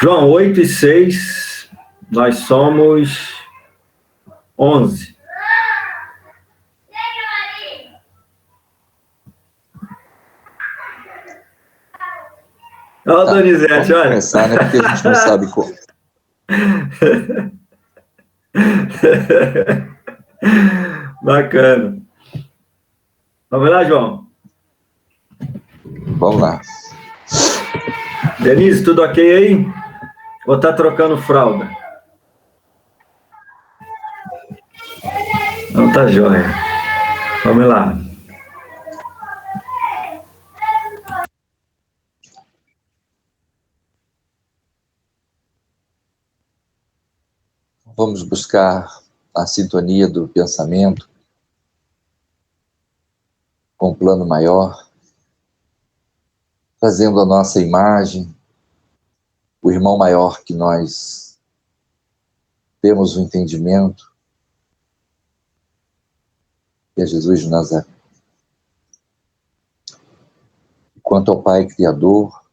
João, 8 e 6, nós somos 11. Olha, Donizete, vamos olha. começar, né? Porque a gente não sabe como. Bacana. Vamos lá, João? Vamos lá. Denise, tudo ok aí? Ou tá trocando fralda? Não, tá jóia. Vamos lá. Vamos buscar a sintonia do pensamento com um plano maior, trazendo a nossa imagem, o irmão maior que nós temos o entendimento, que é Jesus de Nazaré. Quanto ao Pai Criador,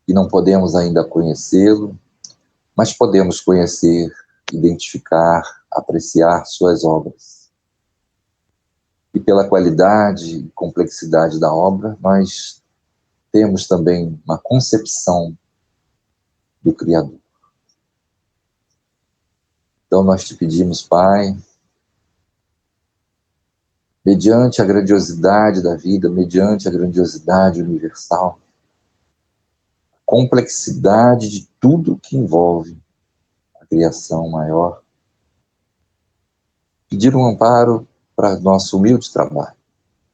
que não podemos ainda conhecê-lo, mas podemos conhecer, identificar, apreciar suas obras. E pela qualidade e complexidade da obra, nós temos também uma concepção do Criador. Então nós te pedimos, Pai, mediante a grandiosidade da vida, mediante a grandiosidade universal, a complexidade de tudo que envolve a criação maior, pedir um amparo para nosso humilde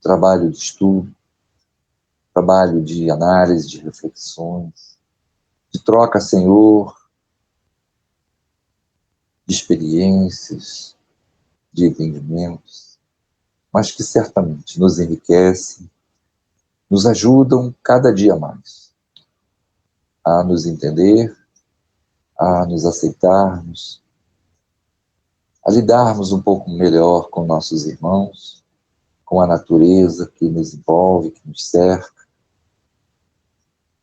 trabalho de estudo, trabalho de análise, de reflexões, de troca, Senhor, de experiências, de entendimentos, mas que certamente nos enriquecem, nos ajudam cada dia mais a nos entender, a nos aceitarmos, a lidarmos um pouco melhor com nossos irmãos, com a natureza que nos envolve, que nos cerca,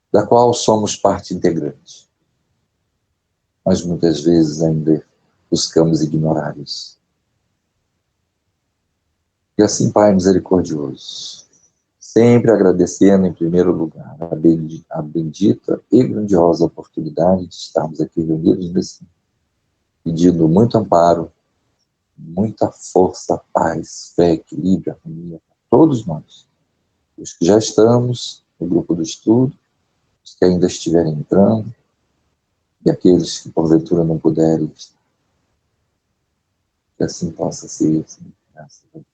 da qual somos parte integrante. Mas muitas vezes ainda buscamos ignorar isso. E assim, Pai misericordioso, sempre agradecendo em primeiro lugar a bendita e grandiosa oportunidade de estarmos aqui reunidos nesse, pedindo muito amparo, muita força, paz, fé, equilíbrio, harmonia para todos nós, os que já estamos no grupo do estudo, os que ainda estiverem entrando, e aqueles que porventura não puderem estar. Que assim possa ser, assim, graças a Deus.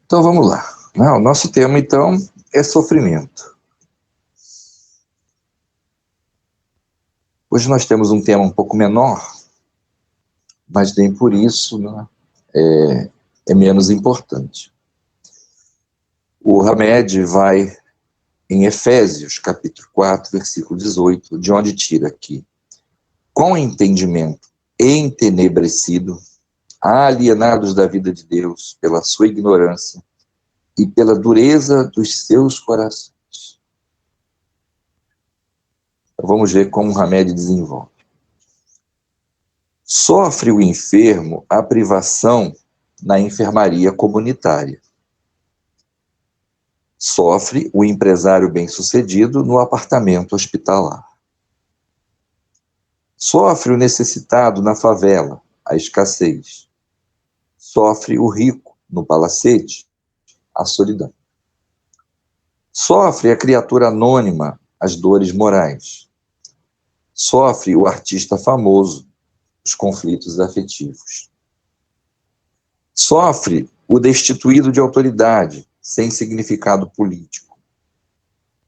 Então vamos lá. O nosso tema, então, é sofrimento. Hoje nós temos um tema um pouco menor, mas nem por isso, né, é menos importante. O Hamed vai em Efésios, capítulo 4, versículo 18, de onde tira aqui: com entendimento entenebrecido, alienados da vida de Deus pela sua ignorância e pela dureza dos seus corações. Então, vamos ver como o Hamed desenvolve. Sofre o enfermo a privação na enfermaria comunitária. Sofre o empresário bem-sucedido no apartamento hospitalar. Sofre o necessitado na favela, a escassez. Sofre o rico no palacete, a solidão. Sofre a criatura anônima as dores morais. Sofre o artista famoso os conflitos afetivos. Sofre o destituído de autoridade, sem significado político.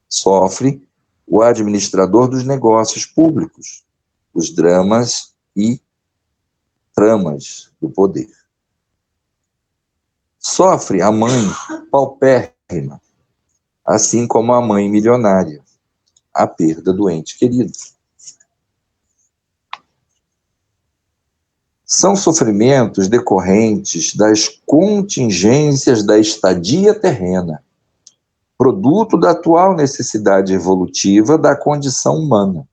Sofre o administrador dos negócios públicos, os dramas e tramas do poder. Sofre a mãe paupérrima, assim como a mãe milionária, a perda do ente querido. são sofrimentos decorrentes das contingências da estadia terrena, produto da atual necessidade evolutiva da condição humana.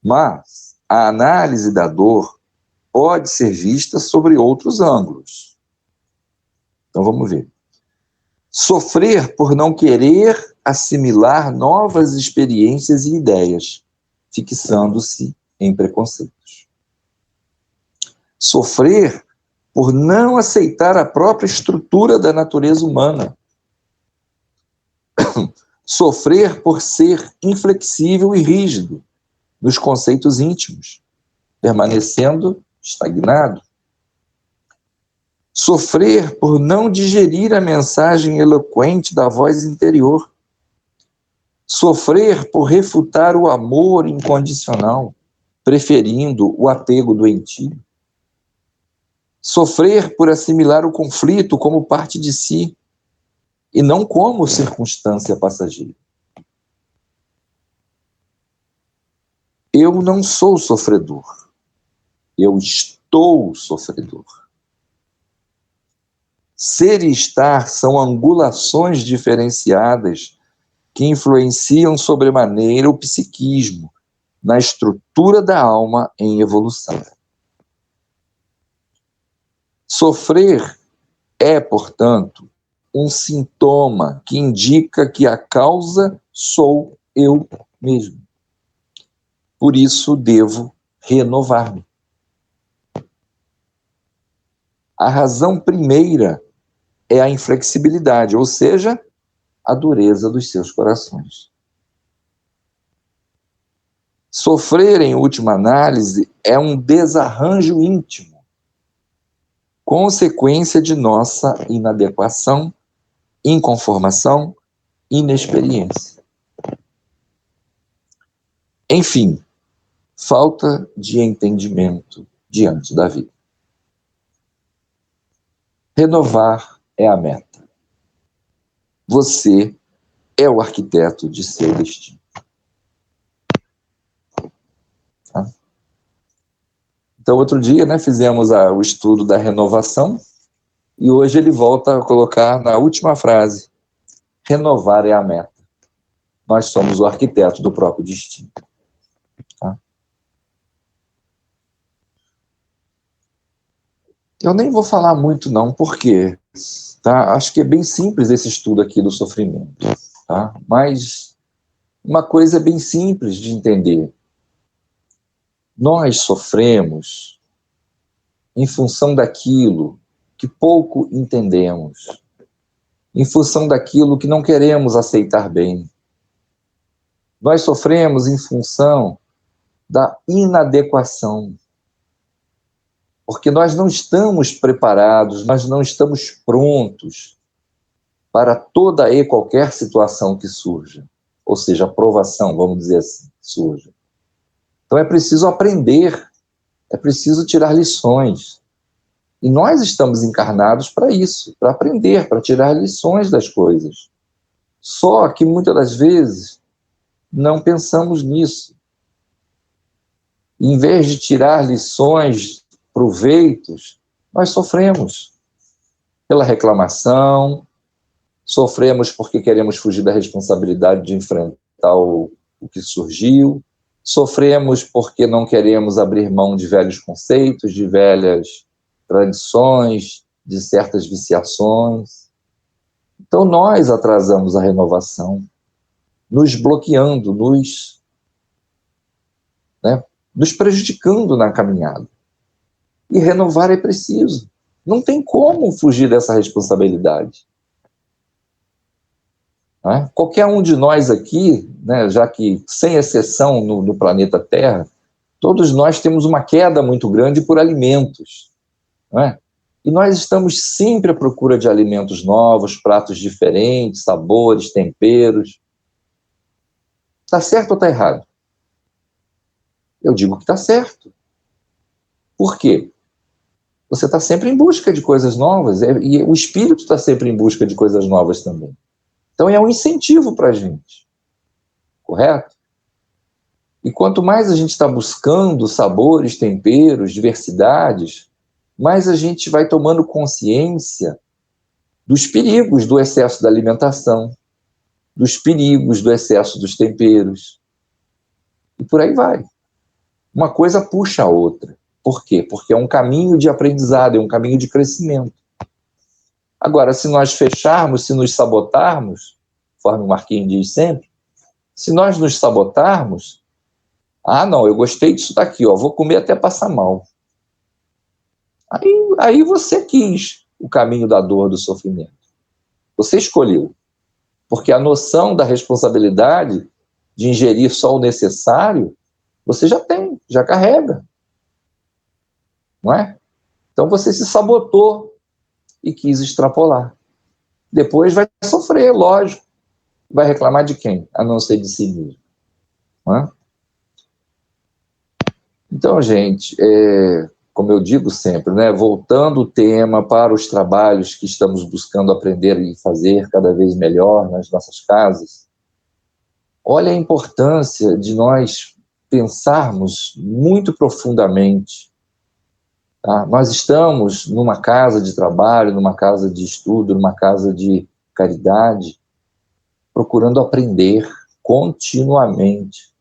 Mas a análise da dor pode ser vista sobre outros ângulos. Então vamos ver. Sofrer por não querer assimilar novas experiências e ideias, fixando-se em preconceitos. Sofrer por não aceitar a própria estrutura da natureza humana. Sofrer por ser inflexível e rígido nos conceitos íntimos, permanecendo estagnado. Sofrer por não digerir a mensagem eloquente da voz interior. Sofrer por refutar o amor incondicional, preferindo o apego doentio. Sofrer por assimilar o conflito como parte de si e não como circunstância passageira. Eu não sou sofredor, eu estou sofredor. Ser e estar são angulações diferenciadas que influenciam sobremaneira o psiquismo na estrutura da alma em evolução. Sofrer é, portanto, um sintoma que indica que a causa sou eu mesmo. Por isso devo renovar-me. A razão primeira é a inflexibilidade, ou seja, a dureza dos seus corações. Sofrer, em última análise, é um desarranjo íntimo, consequência de nossa inadequação, inconformação, inexperiência. Enfim, falta de entendimento diante da vida. Renovar é a meta. Você é o arquiteto de seu destino. Tá? Então, outro dia, fizemos o estudo da renovação e hoje ele volta a colocar na última frase: renovar é a meta. Nós somos o arquiteto do próprio destino. Tá? Eu nem vou falar muito não, porque acho que é bem simples esse estudo aqui do sofrimento. Tá? Mas uma coisa bem simples de entender. Nós sofremos em função daquilo que pouco entendemos, em função daquilo que não queremos aceitar bem. Nós sofremos em função da inadequação, porque nós não estamos preparados, nós não estamos prontos para toda e qualquer situação que surja, ou seja, provação, vamos dizer assim, que surja. Então é preciso aprender, é preciso tirar lições. E nós estamos encarnados para isso, para aprender, para tirar lições das coisas. Só que muitas das vezes não pensamos nisso. Em vez de tirar lições, proveitos, nós sofremos pela reclamação, sofremos porque queremos fugir da responsabilidade de enfrentar o que surgiu, sofremos porque não queremos abrir mão de velhos conceitos, de velhas tradições, de certas viciações. Então nós atrasamos a renovação, nos bloqueando, nos prejudicando na caminhada. E renovar é preciso. Não tem como fugir dessa responsabilidade. Qualquer um de nós aqui, já que, sem exceção no planeta Terra, todos nós temos uma queda muito grande por alimentos. E nós estamos sempre à procura de alimentos novos, pratos diferentes, sabores, temperos. Está certo ou está errado? Eu digo que está certo. Por quê? Você está sempre em busca de coisas novas, e o espírito está sempre em busca de coisas novas também. Então é um incentivo para a gente. Correto? E quanto mais a gente está buscando sabores, temperos, diversidades, mais a gente vai tomando consciência dos perigos do excesso da alimentação, dos perigos do excesso dos temperos. E por aí vai. Uma coisa puxa a outra. Por quê? Porque é um caminho de aprendizado, é um caminho de crescimento. Agora, se nós fecharmos, se nos sabotarmos, conforme o Marquinhos diz sempre, se nós nos sabotarmos, não, eu gostei disso daqui, vou comer até passar mal. Aí você quis o caminho da dor, do sofrimento. Você escolheu. Porque a noção da responsabilidade de ingerir só o necessário, você já tem, já carrega. Não é? Então você se sabotou e quis extrapolar. Depois vai sofrer, lógico. Vai reclamar de quem? A não ser de si mesmo. Não é? Então, gente, como eu digo sempre, né, voltando o tema para os trabalhos que estamos buscando aprender e fazer cada vez melhor nas nossas casas, olha a importância de nós pensarmos muito profundamente. Tá? Nós estamos numa casa de trabalho, numa casa de estudo, numa casa de caridade, procurando aprender continuamente,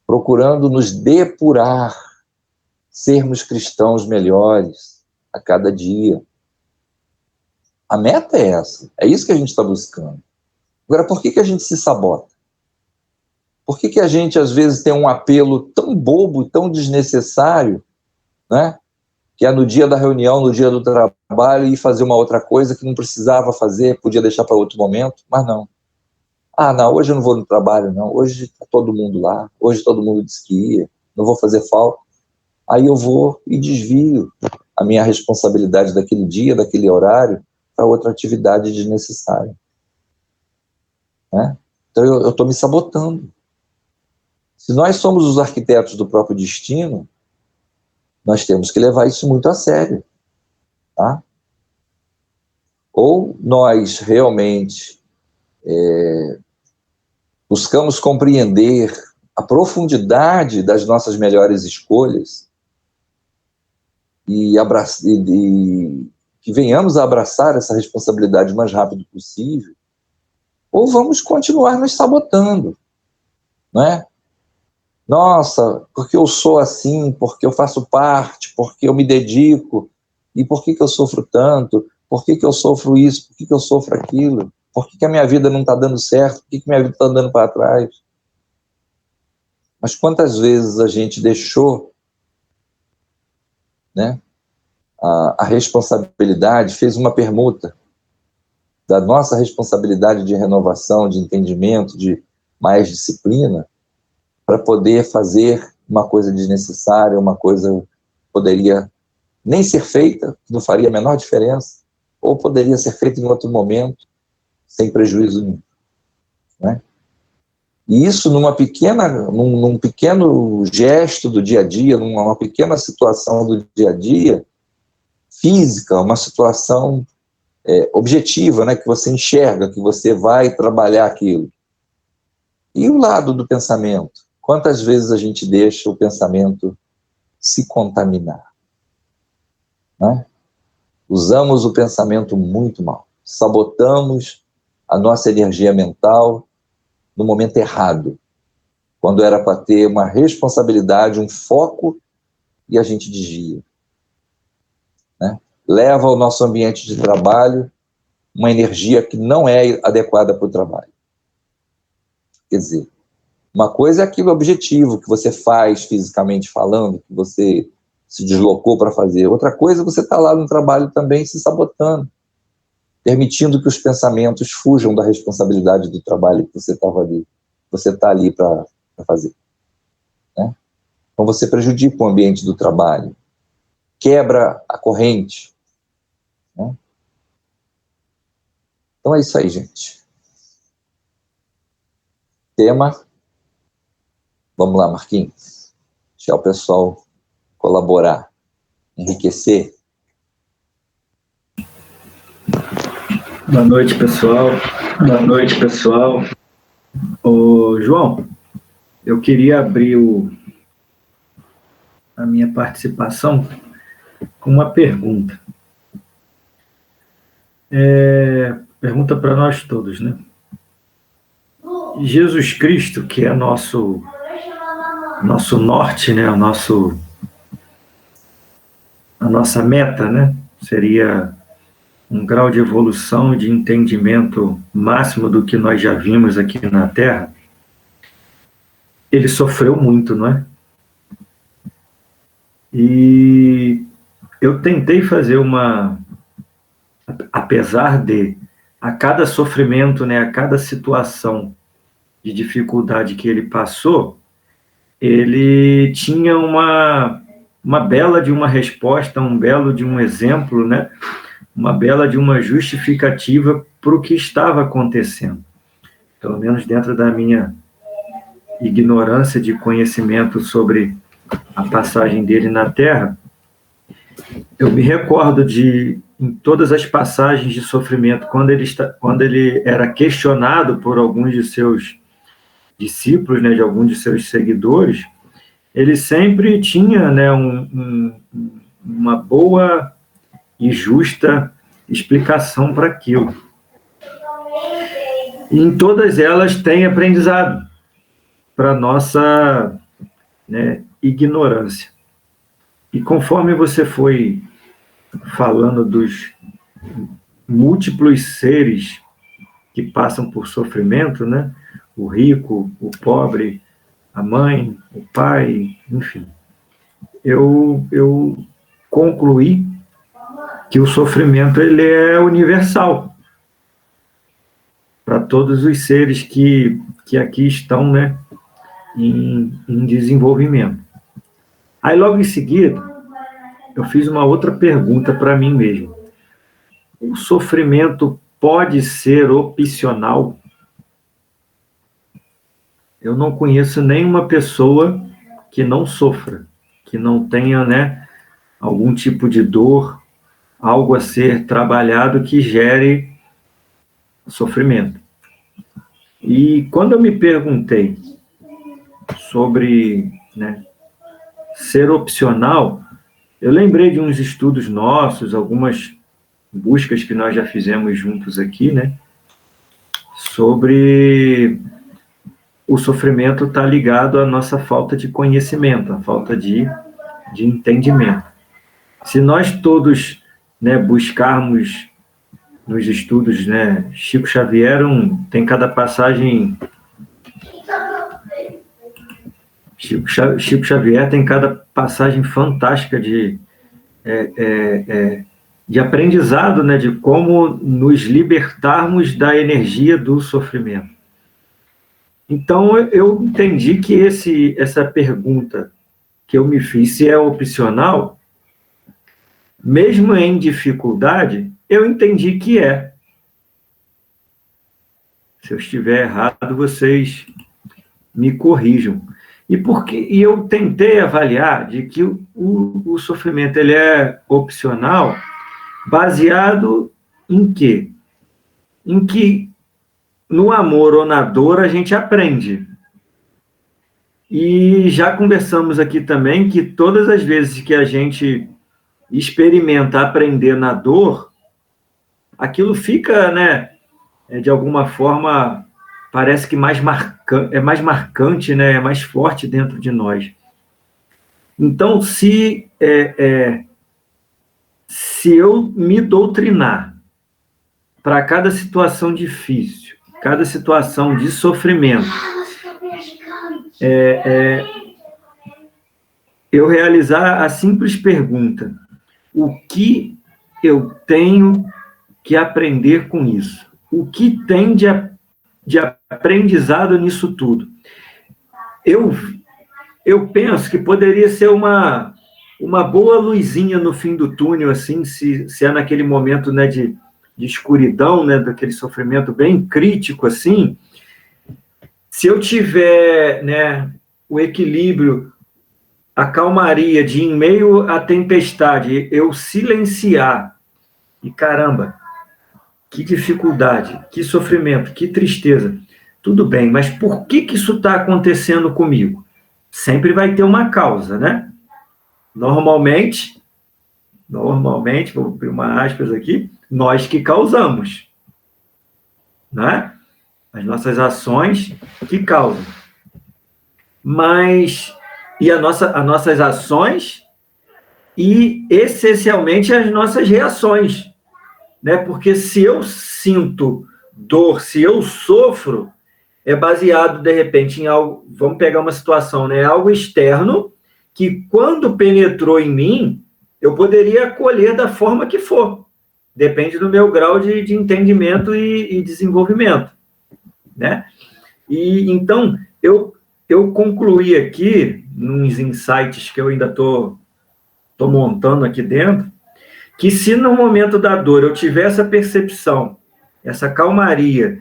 procurando nos depurar, sermos cristãos melhores a cada dia. A meta é essa, é isso que a gente está buscando. Agora, por que a gente se sabota? Por que a gente, às vezes, tem um apelo tão bobo, tão desnecessário, né? Que é no dia da reunião, no dia do trabalho, ir fazer uma outra coisa que não precisava fazer, podia deixar para outro momento, mas não. Não, hoje eu não vou no trabalho, não. Hoje está todo mundo lá, hoje todo mundo disse que ia, não vou fazer falta. Aí eu vou e desvio a minha responsabilidade daquele dia, daquele horário, para outra atividade desnecessária. Né? Então eu estou me sabotando. Se nós somos os arquitetos do próprio destino, nós temos que levar isso muito a sério. Tá? Ou nós realmente buscamos compreender a profundidade das nossas melhores escolhas e que venhamos a abraçar essa responsabilidade o mais rápido possível, ou vamos continuar nos sabotando, né? Nossa, porque eu sou assim, porque eu faço parte, porque eu me dedico, e por que eu sofro tanto? Por que eu sofro isso? Por que eu sofro aquilo? Por que a minha vida não está dando certo? Por que minha vida está andando para trás? Mas quantas vezes a gente deixou, né, a responsabilidade, fez uma permuta da nossa responsabilidade de renovação, de entendimento, de mais disciplina, para poder fazer uma coisa desnecessária, uma coisa que poderia nem ser feita, que não faria a menor diferença, ou poderia ser feita em outro momento, sem prejuízo nenhum. Né? E isso num pequeno gesto do dia a dia, numa pequena situação do dia a dia, física, uma situação objetiva, né, que você enxerga, que você vai trabalhar aquilo. E o lado do pensamento? Quantas vezes a gente deixa o pensamento se contaminar? Né? Usamos o pensamento muito mal. Sabotamos a nossa energia mental no momento errado, quando era para ter uma responsabilidade, um foco, e a gente desvia. Né? Leva ao nosso ambiente de trabalho uma energia que não é adequada para o trabalho. Quer dizer, uma coisa é aquilo objetivo que você faz fisicamente falando, que você se deslocou para fazer. Outra coisa é você estar lá no trabalho também se sabotando, permitindo que os pensamentos fujam da responsabilidade do trabalho que você estava ali, você está ali para fazer. Né? Então você prejudica o ambiente do trabalho, quebra a corrente. Né? Então é isso aí, gente. Tema. Vamos lá, Marquinhos. Deixar o pessoal colaborar, enriquecer. Boa noite, pessoal. Boa noite, pessoal. Ô, João, Eu queria abrir a minha participação com uma pergunta. Pergunta para nós todos, né? Jesus Cristo, que é nosso norte, né? A nossa meta, né? Seria um grau de evolução e de entendimento máximo do que nós já vimos aqui na Terra. Ele sofreu muito, não é? E eu tentei fazer apesar de, a cada sofrimento, né, a cada situação de dificuldade que ele passou, ele tinha uma bela de uma resposta, um belo de um exemplo, né, uma bela de uma justificativa para o que estava acontecendo. Pelo menos dentro da minha ignorância de conhecimento sobre a passagem dele na Terra, eu me recordo em todas as passagens de sofrimento, quando ele era questionado por alguns de seus discípulos, né, de alguns de seus seguidores, ele sempre tinha, né, uma boa e justa explicação para aquilo. E em todas elas tem aprendizado para nossa, né, ignorância. E conforme você foi falando dos múltiplos seres que passam por sofrimento, né? O rico, o pobre, a mãe, o pai, enfim. Eu concluí que o sofrimento ele é universal para todos os seres que aqui estão, né, em desenvolvimento. Aí, logo em seguida, eu fiz uma outra pergunta para mim mesmo. O sofrimento pode ser opcional? Eu não conheço nenhuma pessoa que não sofra, que não tenha, né, algum tipo de dor, algo a ser trabalhado que gere sofrimento. E quando eu me perguntei sobre, né, ser opcional, eu lembrei de uns estudos nossos, algumas buscas que nós já fizemos juntos aqui, né, sobre o sofrimento está ligado à nossa falta de conhecimento, à falta de entendimento. Se nós todos, né, buscarmos nos estudos, né, Chico Xavier tem cada passagem... Chico Xavier tem cada passagem fantástica de aprendizado, né, de como nos libertarmos da energia do sofrimento. Então, eu entendi que essa pergunta que eu me fiz, se é opcional, mesmo em dificuldade, eu entendi que é. Se eu estiver errado, vocês me corrijam. E eu tentei avaliar de que o sofrimento ele é opcional, baseado em quê? Em que no amor ou na dor a gente aprende. E já conversamos aqui também que todas as vezes que a gente experimenta aprender na dor, aquilo fica, né, de alguma forma, parece que é mais marcante, né, é mais forte dentro de nós. Então, se eu me doutrinar para cada situação difícil, cada situação de sofrimento, eu realizar a simples pergunta: o que eu tenho que aprender com isso? O que tem de aprendizado nisso tudo? Eu penso que poderia ser uma boa luzinha no fim do túnel, assim, se é naquele momento, né, de escuridão, né, daquele sofrimento bem crítico, assim, se eu tiver, né, o equilíbrio, a calmaria de, em meio à tempestade, eu silenciar, e caramba, que dificuldade, que sofrimento, que tristeza, Tudo bem, mas por que isso está acontecendo comigo? Sempre vai ter uma causa, né? Normalmente, vou abrir uma aspas aqui, nós que causamos, né? As nossas ações que causam. Mas, e as nossas ações e, essencialmente, as nossas reações, né? Porque se eu sinto dor, se eu sofro, é baseado, de repente, em algo, vamos pegar uma situação, né? Algo externo que, quando penetrou em mim, eu poderia acolher da forma que for. Depende do meu grau de entendimento e desenvolvimento, né? E, então, eu concluí aqui, nos insights que eu ainda estou montando aqui dentro, que se no momento da dor eu tiver essa percepção, essa calmaria,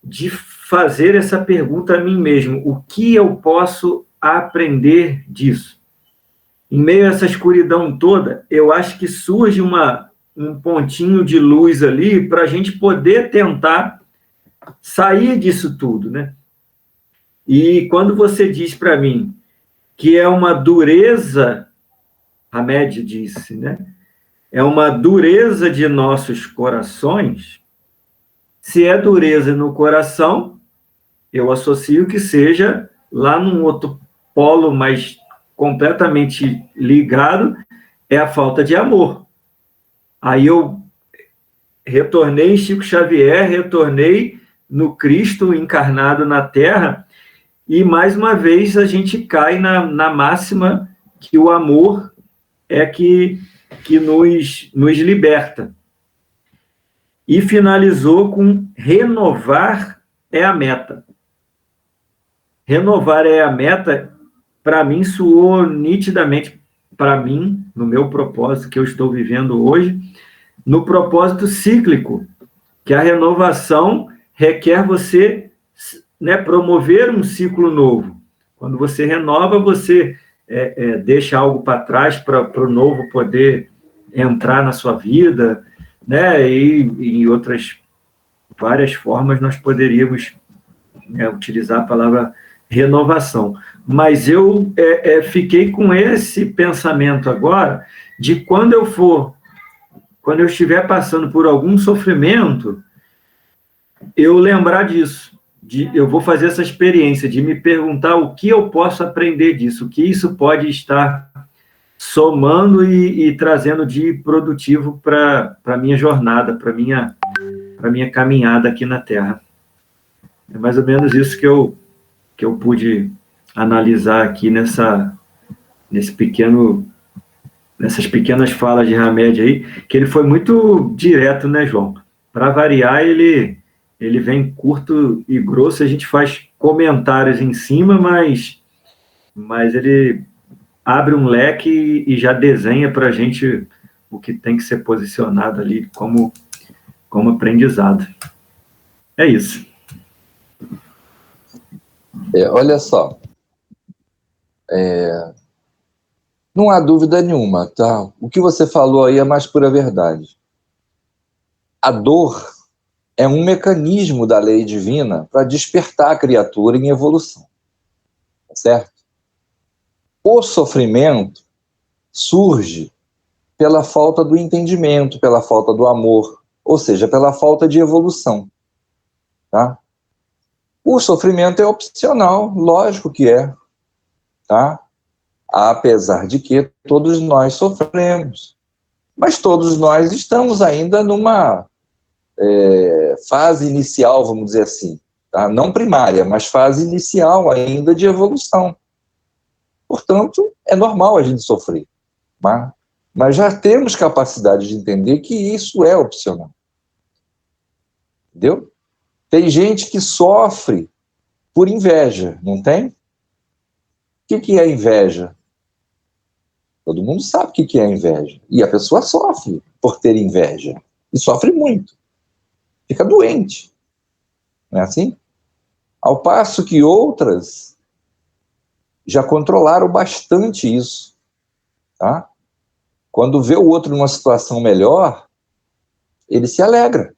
de fazer essa pergunta a mim mesmo: o que eu posso aprender disso? Em meio a essa escuridão toda, eu acho que surge um pontinho de luz ali para a gente poder tentar sair disso tudo, né? E quando você diz para mim que é uma dureza, a média disse, né? É uma dureza de nossos corações. Se é dureza no coração, eu associo que seja lá num outro polo, mas completamente ligado, é a falta de amor. Aí eu retornei em Chico Xavier, retornei no Cristo encarnado na Terra, e mais uma vez a gente cai na máxima que o amor é que nos liberta. E finalizou com renovar é a meta. Renovar é a meta, para mim, soou nitidamente, para mim, no meu propósito que eu estou vivendo hoje, no propósito cíclico, que a renovação requer você, né, promover um ciclo novo. Quando você renova, você deixa algo para trás para o novo poder entrar na sua vida, né, e em outras várias formas nós poderíamos, né, utilizar a palavra renovação. Mas eu fiquei com esse pensamento agora de quando eu estiver passando por algum sofrimento, eu lembrar disso. Eu vou fazer essa experiência de me perguntar o que eu posso aprender disso, o que isso pode estar somando e trazendo de produtivo para a minha jornada, para a minha caminhada aqui na Terra. É mais ou menos isso que eu pude analisar aqui nessas pequenas falas de Hamed aí, que ele foi muito direto, né, João? Para variar, ele vem curto e grosso, a gente faz comentários em cima, mas ele abre um leque e já desenha para a gente o que tem que ser posicionado ali como aprendizado. É isso. Olha só, não há dúvida nenhuma, tá? O que você falou aí é a mais pura verdade. A dor é um mecanismo da lei divina para despertar a criatura em evolução, certo? O sofrimento surge pela falta do entendimento, pela falta do amor, ou seja, pela falta de evolução, tá? O sofrimento é opcional, lógico que é, tá? Apesar de que todos nós sofremos, mas todos nós estamos ainda numa fase inicial, vamos dizer assim, tá? Não primária, mas fase inicial ainda de evolução. Portanto, é normal a gente sofrer, tá? Mas já temos capacidade de entender que isso é opcional. Entendeu? Tem gente que sofre por inveja, não tem? O que é inveja? Todo mundo sabe o que é inveja. E a pessoa sofre por ter inveja. E sofre muito. Fica doente. Não é assim? Ao passo que outras já controlaram bastante isso. Tá? Quando vê o outro numa situação melhor, ele se alegra.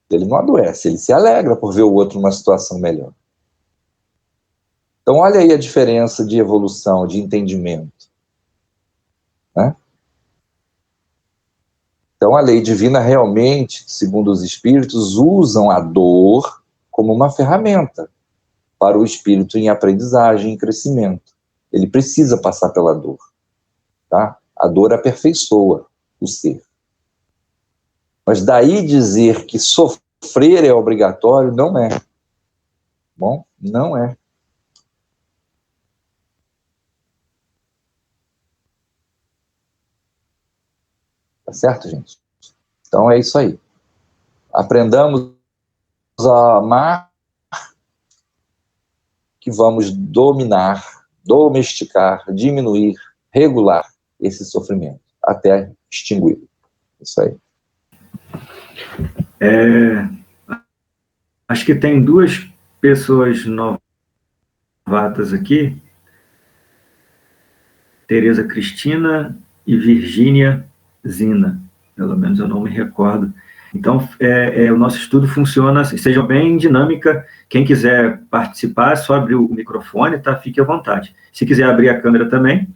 Ele não adoece, ele se alegra por ver o outro numa situação melhor. Então, olha aí a diferença de evolução, de entendimento. Né? Então, a lei divina realmente, segundo os espíritos, usam a dor como uma ferramenta para o espírito em aprendizagem, em crescimento. Ele precisa passar pela dor. Tá? A dor aperfeiçoa o ser. Mas daí dizer que sofrer é obrigatório, não é. Bom, não é. Tá certo, gente? Então é isso aí. Aprendamos a amar, que vamos dominar, domesticar, diminuir, regular esse sofrimento, até extingui-lo. Isso aí. Acho que tem duas pessoas novatas aqui, Tereza Cristina e Virgínia Zina, pelo menos eu não me recordo. Então, o nosso estudo funciona, seja bem dinâmica, quem quiser participar, é só abrir o microfone, tá? Fique à vontade. Se quiser abrir a câmera também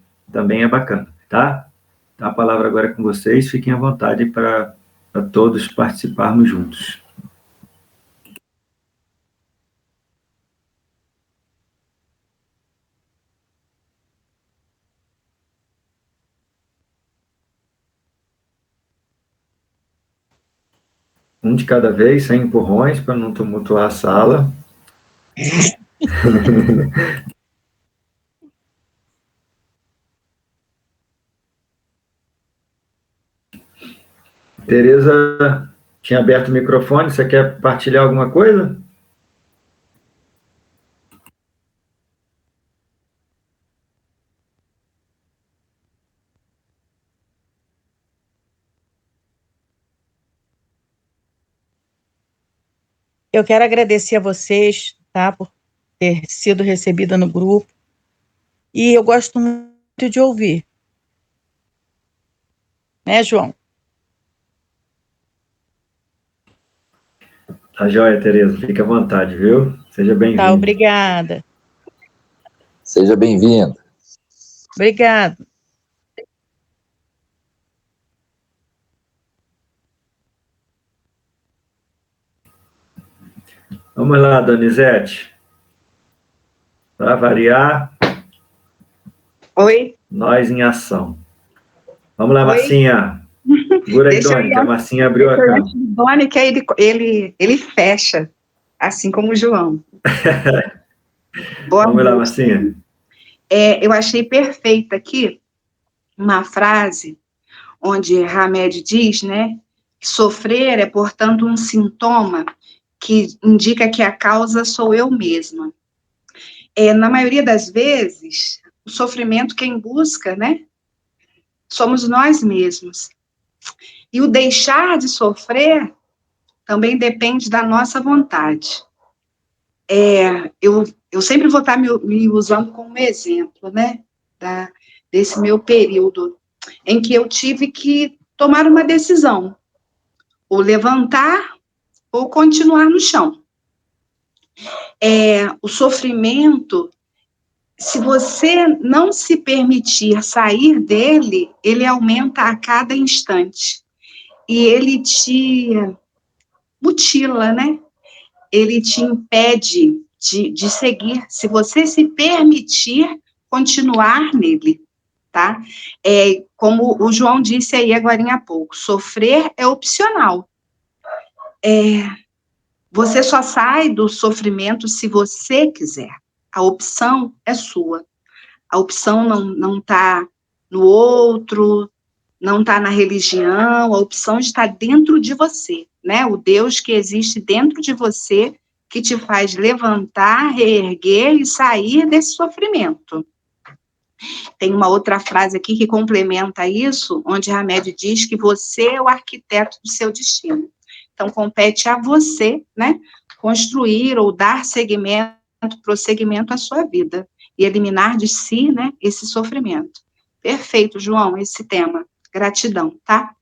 é bacana, tá? Então, a palavra agora é com vocês, fiquem à vontade para todos participarmos juntos. Um de cada vez, sem empurrões, para não tumultuar a sala. Tereza tinha aberto o microfone, você quer partilhar alguma coisa? Eu quero agradecer a vocês, tá, por ter sido recebida no grupo. E eu gosto muito de ouvir. Né, João? Tá joia, Tereza. Fique à vontade, viu? Seja bem-vinda. Tá, obrigada. Seja bem-vinda. Obrigada. Vamos lá, Donizete. Para variar. Oi. Nós em ação. Vamos lá, Oi. Marcinha. Segura aí, Doni, que a Marcinha abriu a câmera. Doni, que ele fecha, assim como o João. Vamos lá, Marcinha. Eu achei perfeita aqui uma frase onde Hamed diz, né, que sofrer é, portanto, um sintoma que indica que a causa sou eu mesma. Na maioria das vezes, o sofrimento quem busca, né, somos nós mesmos. E o deixar de sofrer também depende da nossa vontade. Eu sempre vou estar me usando como exemplo, né, desse meu período, em que eu tive que tomar uma decisão, ou levantar, ou continuar no chão. O sofrimento, se você não se permitir sair dele, ele aumenta a cada instante, e ele te mutila, né? Ele te impede de seguir, se você se permitir continuar nele, tá? Como o João disse aí agora há pouco, sofrer é opcional. Você só sai do sofrimento se você quiser. A opção é sua. A opção não está no outro, não está na religião, a opção está dentro de você, né? O Deus que existe dentro de você, que te faz levantar, reerguer e sair desse sofrimento. Tem uma outra frase aqui que complementa isso, onde Hamed diz que você é o arquiteto do seu destino. Então, compete a você, né, construir ou dar prosseguimento à sua vida e eliminar de si, né, esse sofrimento. Perfeito, João, esse tema. Gratidão, tá?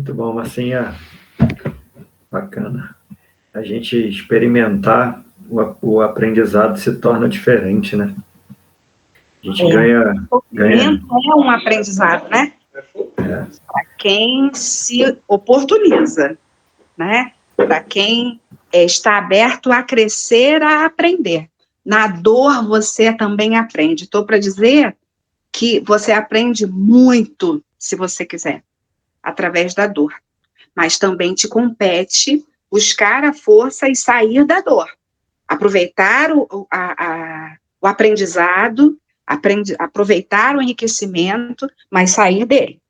Muito bom, Marcinha. Bacana. A gente experimentar o aprendizado se torna diferente, né? A gente ganha. É um aprendizado, né? Para quem se oportuniza, né? Para quem está aberto a crescer, a aprender. Na dor, você também aprende. Estou para dizer que você aprende muito, se você quiser, através da dor. Mas também te compete buscar a força e sair da dor. Aproveitar o aprendizado, aproveitar o enriquecimento, mas sair dele.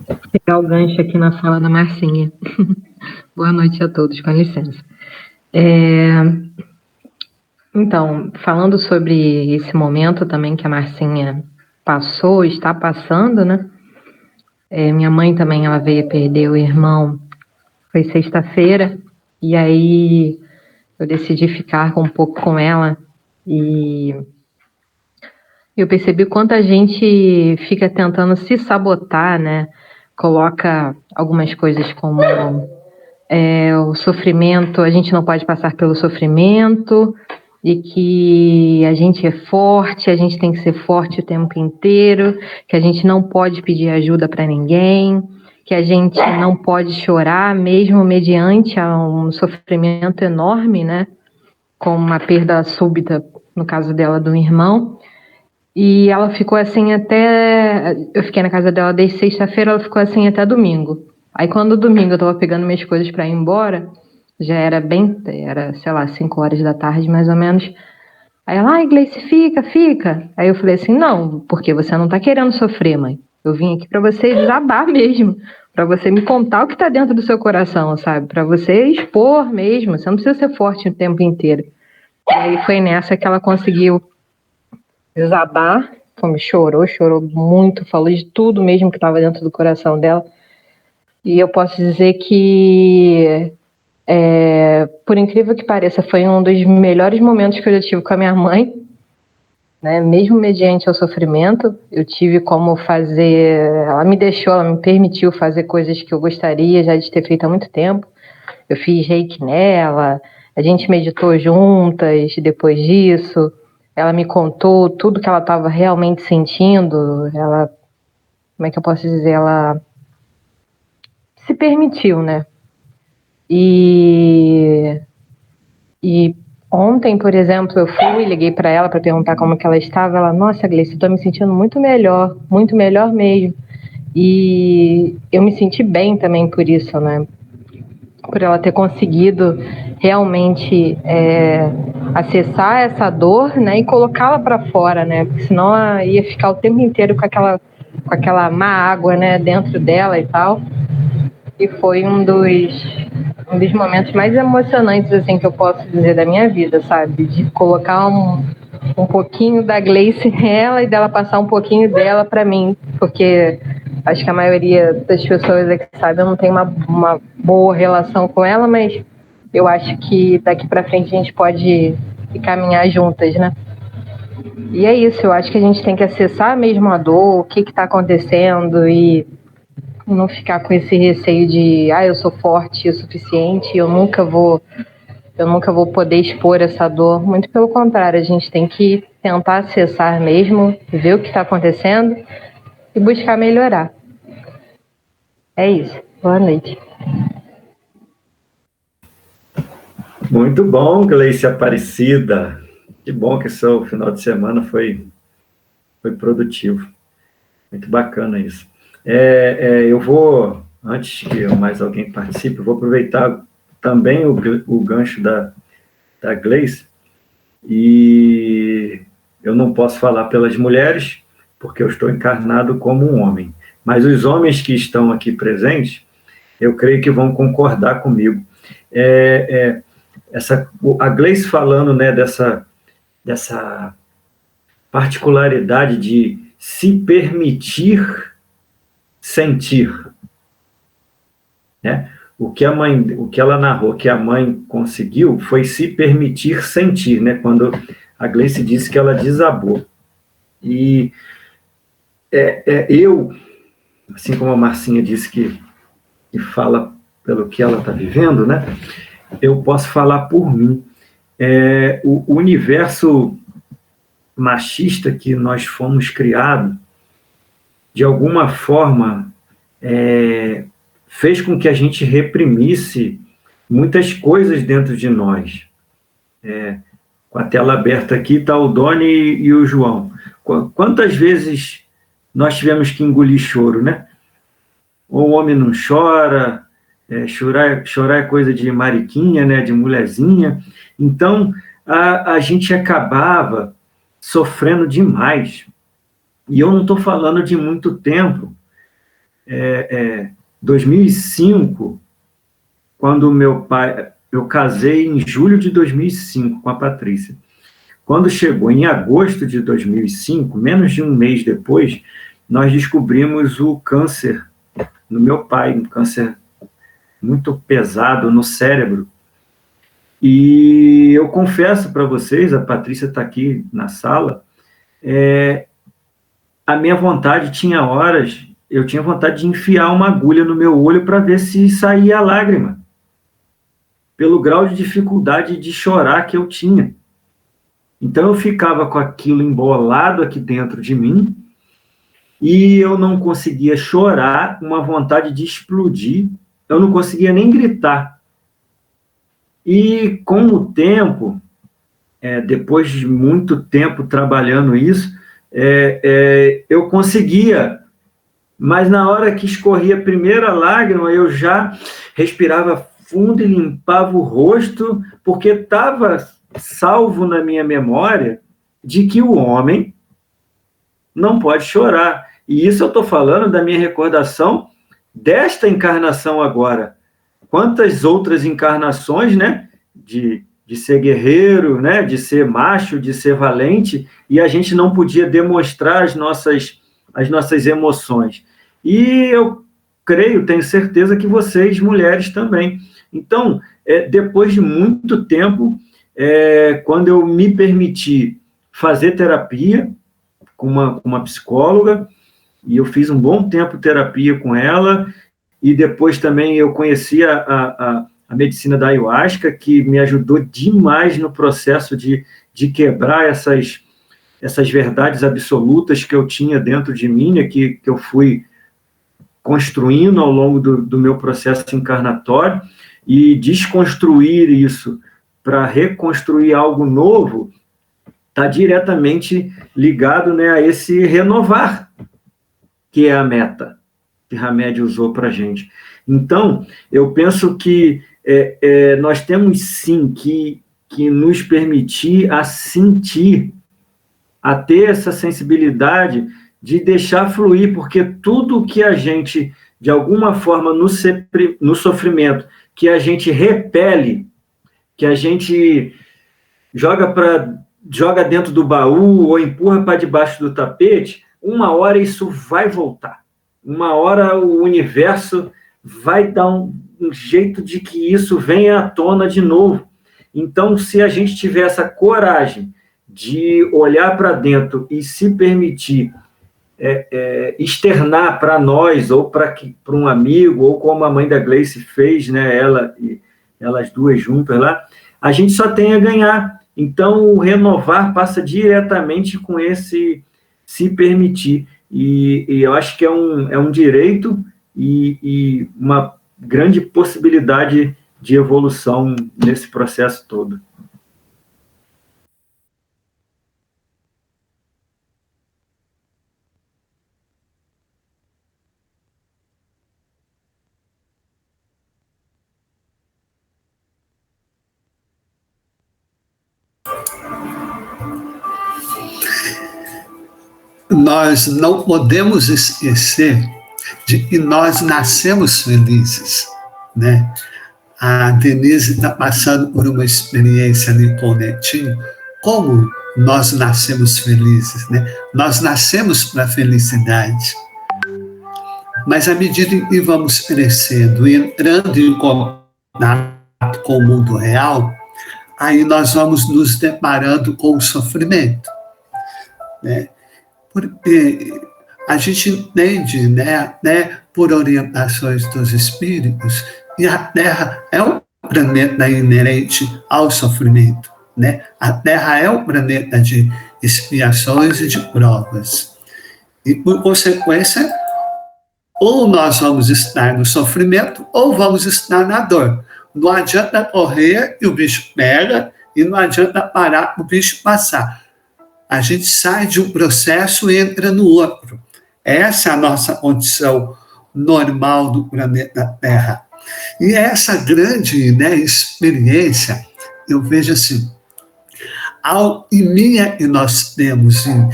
Vou pegar o gancho aqui na fala da Marcinha. Boa noite a todos, com licença. Então, falando sobre esse momento também que a Marcinha passou, está passando, né? Minha mãe também, ela veio perder o irmão, foi sexta-feira, e aí eu decidi ficar um pouco com ela, e eu percebi quanto a gente fica tentando se sabotar, né? Coloca algumas coisas como o sofrimento, a gente não pode passar pelo sofrimento, e que a gente é forte, a gente tem que ser forte o tempo inteiro, que a gente não pode pedir ajuda para ninguém, que a gente não pode chorar, mesmo mediante um sofrimento enorme, né? Com uma perda súbita, no caso dela, do irmão. E ela ficou assim até... Eu fiquei na casa dela desde sexta-feira, ela ficou assim até domingo. Aí quando domingo eu tava pegando minhas coisas para ir embora, já era sei lá, 5 horas da tarde, mais ou menos. Aí ela, ai, Gleice, fica. Aí eu falei assim, não, porque você não tá querendo sofrer, mãe. Eu vim aqui para você desabar mesmo, para você me contar o que tá dentro do seu coração, sabe? Para você expor mesmo, você não precisa ser forte o tempo inteiro. E aí foi nessa que ela conseguiu desabar, como chorou muito, falou de tudo mesmo que estava dentro do coração dela. E eu posso dizer que, por incrível que pareça, foi um dos melhores momentos que eu já tive com a minha mãe, né? Mesmo mediante ao sofrimento, eu tive como fazer... Ela me permitiu fazer coisas que eu gostaria já de ter feito há muito tempo. Eu fiz reiki nela, a gente meditou juntas depois disso. Ela me contou tudo que ela estava realmente sentindo. Ela, como é que eu posso dizer? Ela se permitiu, né? E ontem, por exemplo, eu fui e liguei para ela para perguntar como que ela estava. Ela, nossa, Gleice, estou me sentindo muito melhor mesmo. E eu me senti bem também por isso, né? Por ela ter conseguido realmente acessar essa dor, né, e colocá-la para fora, né? Porque senão ela ia ficar o tempo inteiro com aquela má água, né, dentro dela e tal. E foi um dos momentos mais emocionantes, assim, que eu posso dizer da minha vida, sabe? De colocar um pouquinho da Gleice nela e dela passar um pouquinho dela para mim, porque acho que a maioria das pessoas aqui, sabe, eu não tenho uma boa relação com ela, mas eu acho que daqui para frente a gente pode caminhar juntas, né? E é isso, eu acho que a gente tem que acessar mesmo a dor, o que está acontecendo e não ficar com esse receio de eu sou forte o suficiente, eu nunca vou poder expor essa dor. Muito pelo contrário, a gente tem que tentar acessar mesmo, ver o que está acontecendo e buscar melhorar. É isso. Boa noite. Muito bom, Gleice Aparecida. Que bom que seu final de semana foi produtivo. Muito bacana isso. Eu vou, antes que mais alguém participe, eu vou aproveitar também o gancho da Gleice, e eu não posso falar pelas mulheres, porque eu estou encarnado como um homem, mas os homens que estão aqui presentes, eu creio que vão concordar comigo. A Gleice falando, né, dessa particularidade de se permitir sentir, né? O que ela narrou, que a mãe conseguiu, foi se permitir sentir, né? Quando a Gleice disse que ela desabou. E eu, assim como a Marcinha disse que fala pelo que ela está vivendo, né? Eu posso falar por mim. O universo machista que nós fomos criados, de alguma forma, fez com que a gente reprimisse muitas coisas dentro de nós. Com a tela aberta aqui está o Doni e o João. Quantas vezes nós tivemos que engolir choro, né? O homem não chora, chorar é coisa de mariquinha, né? De mulherzinha. Então, a gente acabava sofrendo demais. E eu não estou falando de muito tempo. 2005, quando meu pai... Eu casei em julho de 2005 com a Patrícia. Quando chegou em agosto de 2005, menos de um mês depois, nós descobrimos o câncer no meu pai, um câncer muito pesado no cérebro. E eu confesso para vocês, a Patrícia está aqui na sala, a minha vontade tinha horas, eu tinha vontade de enfiar uma agulha no meu olho para ver se saía a lágrima, pelo grau de dificuldade de chorar que eu tinha. Então eu ficava com aquilo embolado aqui dentro de mim, e eu não conseguia chorar, uma vontade de explodir, eu não conseguia nem gritar. E com o tempo, depois de muito tempo trabalhando isso, eu conseguia, mas na hora que escorria a primeira lágrima, eu já respirava fundo e limpava o rosto, porque estava salvo na minha memória de que o homem não pode chorar. E isso eu estou falando da minha recordação desta encarnação agora. Quantas outras encarnações, né, de ser guerreiro, né, de ser macho, de ser valente, e a gente não podia demonstrar as nossas emoções. E eu creio, tenho certeza que vocês, mulheres, também. Então, depois de muito tempo, quando eu me permiti fazer terapia com uma psicóloga, e eu fiz um bom tempo de terapia com ela, e depois também eu conheci a medicina da ayahuasca, que me ajudou demais no processo de quebrar essas verdades absolutas que eu tinha dentro de mim, né, que eu fui construindo ao longo do meu processo encarnatório, e desconstruir isso para reconstruir algo novo está diretamente ligado, né, a esse renovar, que é a meta que Hamed usou para a gente. Então, eu penso que nós temos sim que nos permitir a sentir, a ter essa sensibilidade de deixar fluir, porque tudo que a gente, de alguma forma, no sofrimento, que a gente repele, que a gente joga dentro do baú ou empurra para debaixo do tapete, uma hora isso vai voltar. Uma hora o universo vai dar um jeito de que isso venha à tona de novo. Então, se a gente tiver essa coragem de olhar para dentro e se permitir externar para nós, ou para um amigo, ou como a mãe da Gleice fez, né, elas duas juntas lá, a gente só tem a ganhar. Então, o renovar passa diretamente com esse se permitir. E eu acho que é um direito e uma grande possibilidade de evolução nesse processo todo. Nós não podemos esquecer de que nós nascemos felizes, né? A Denise está passando por uma experiência ali com o netinho. Como nós nascemos felizes, né? Nós nascemos para a felicidade. Mas à medida que vamos crescendo e entrando em contato com o mundo real, aí nós vamos nos deparando com o sofrimento, né? Porque a gente entende, né, por orientações dos espíritos, que a Terra é um planeta inerente ao sofrimento, né? A Terra é um planeta de expiações e de provas. E, por consequência, ou nós vamos estar no sofrimento, ou vamos estar na dor. Não adianta correr e o bicho pega, e não adianta parar o bicho passar. A gente sai de um processo e entra no outro. Essa é a nossa condição normal do planeta Terra. E essa grande, né, experiência, eu vejo assim, em minha que nós temos em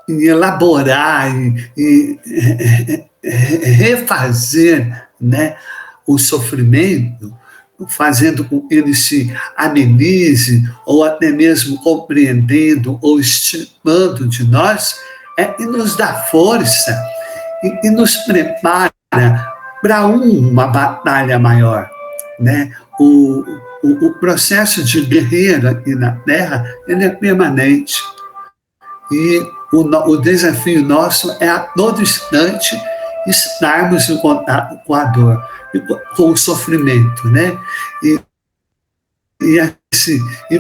elaborar e refazer, né, o sofrimento, fazendo com que ele se amenize, ou até mesmo compreendendo ou estimando de nós, é que nos dá força e que nos prepara para uma batalha maior, né? O processo de guerreiro aqui na Terra, ele é permanente. E o desafio nosso é a todo instante estarmos em contato com a dor, com o sofrimento, né? E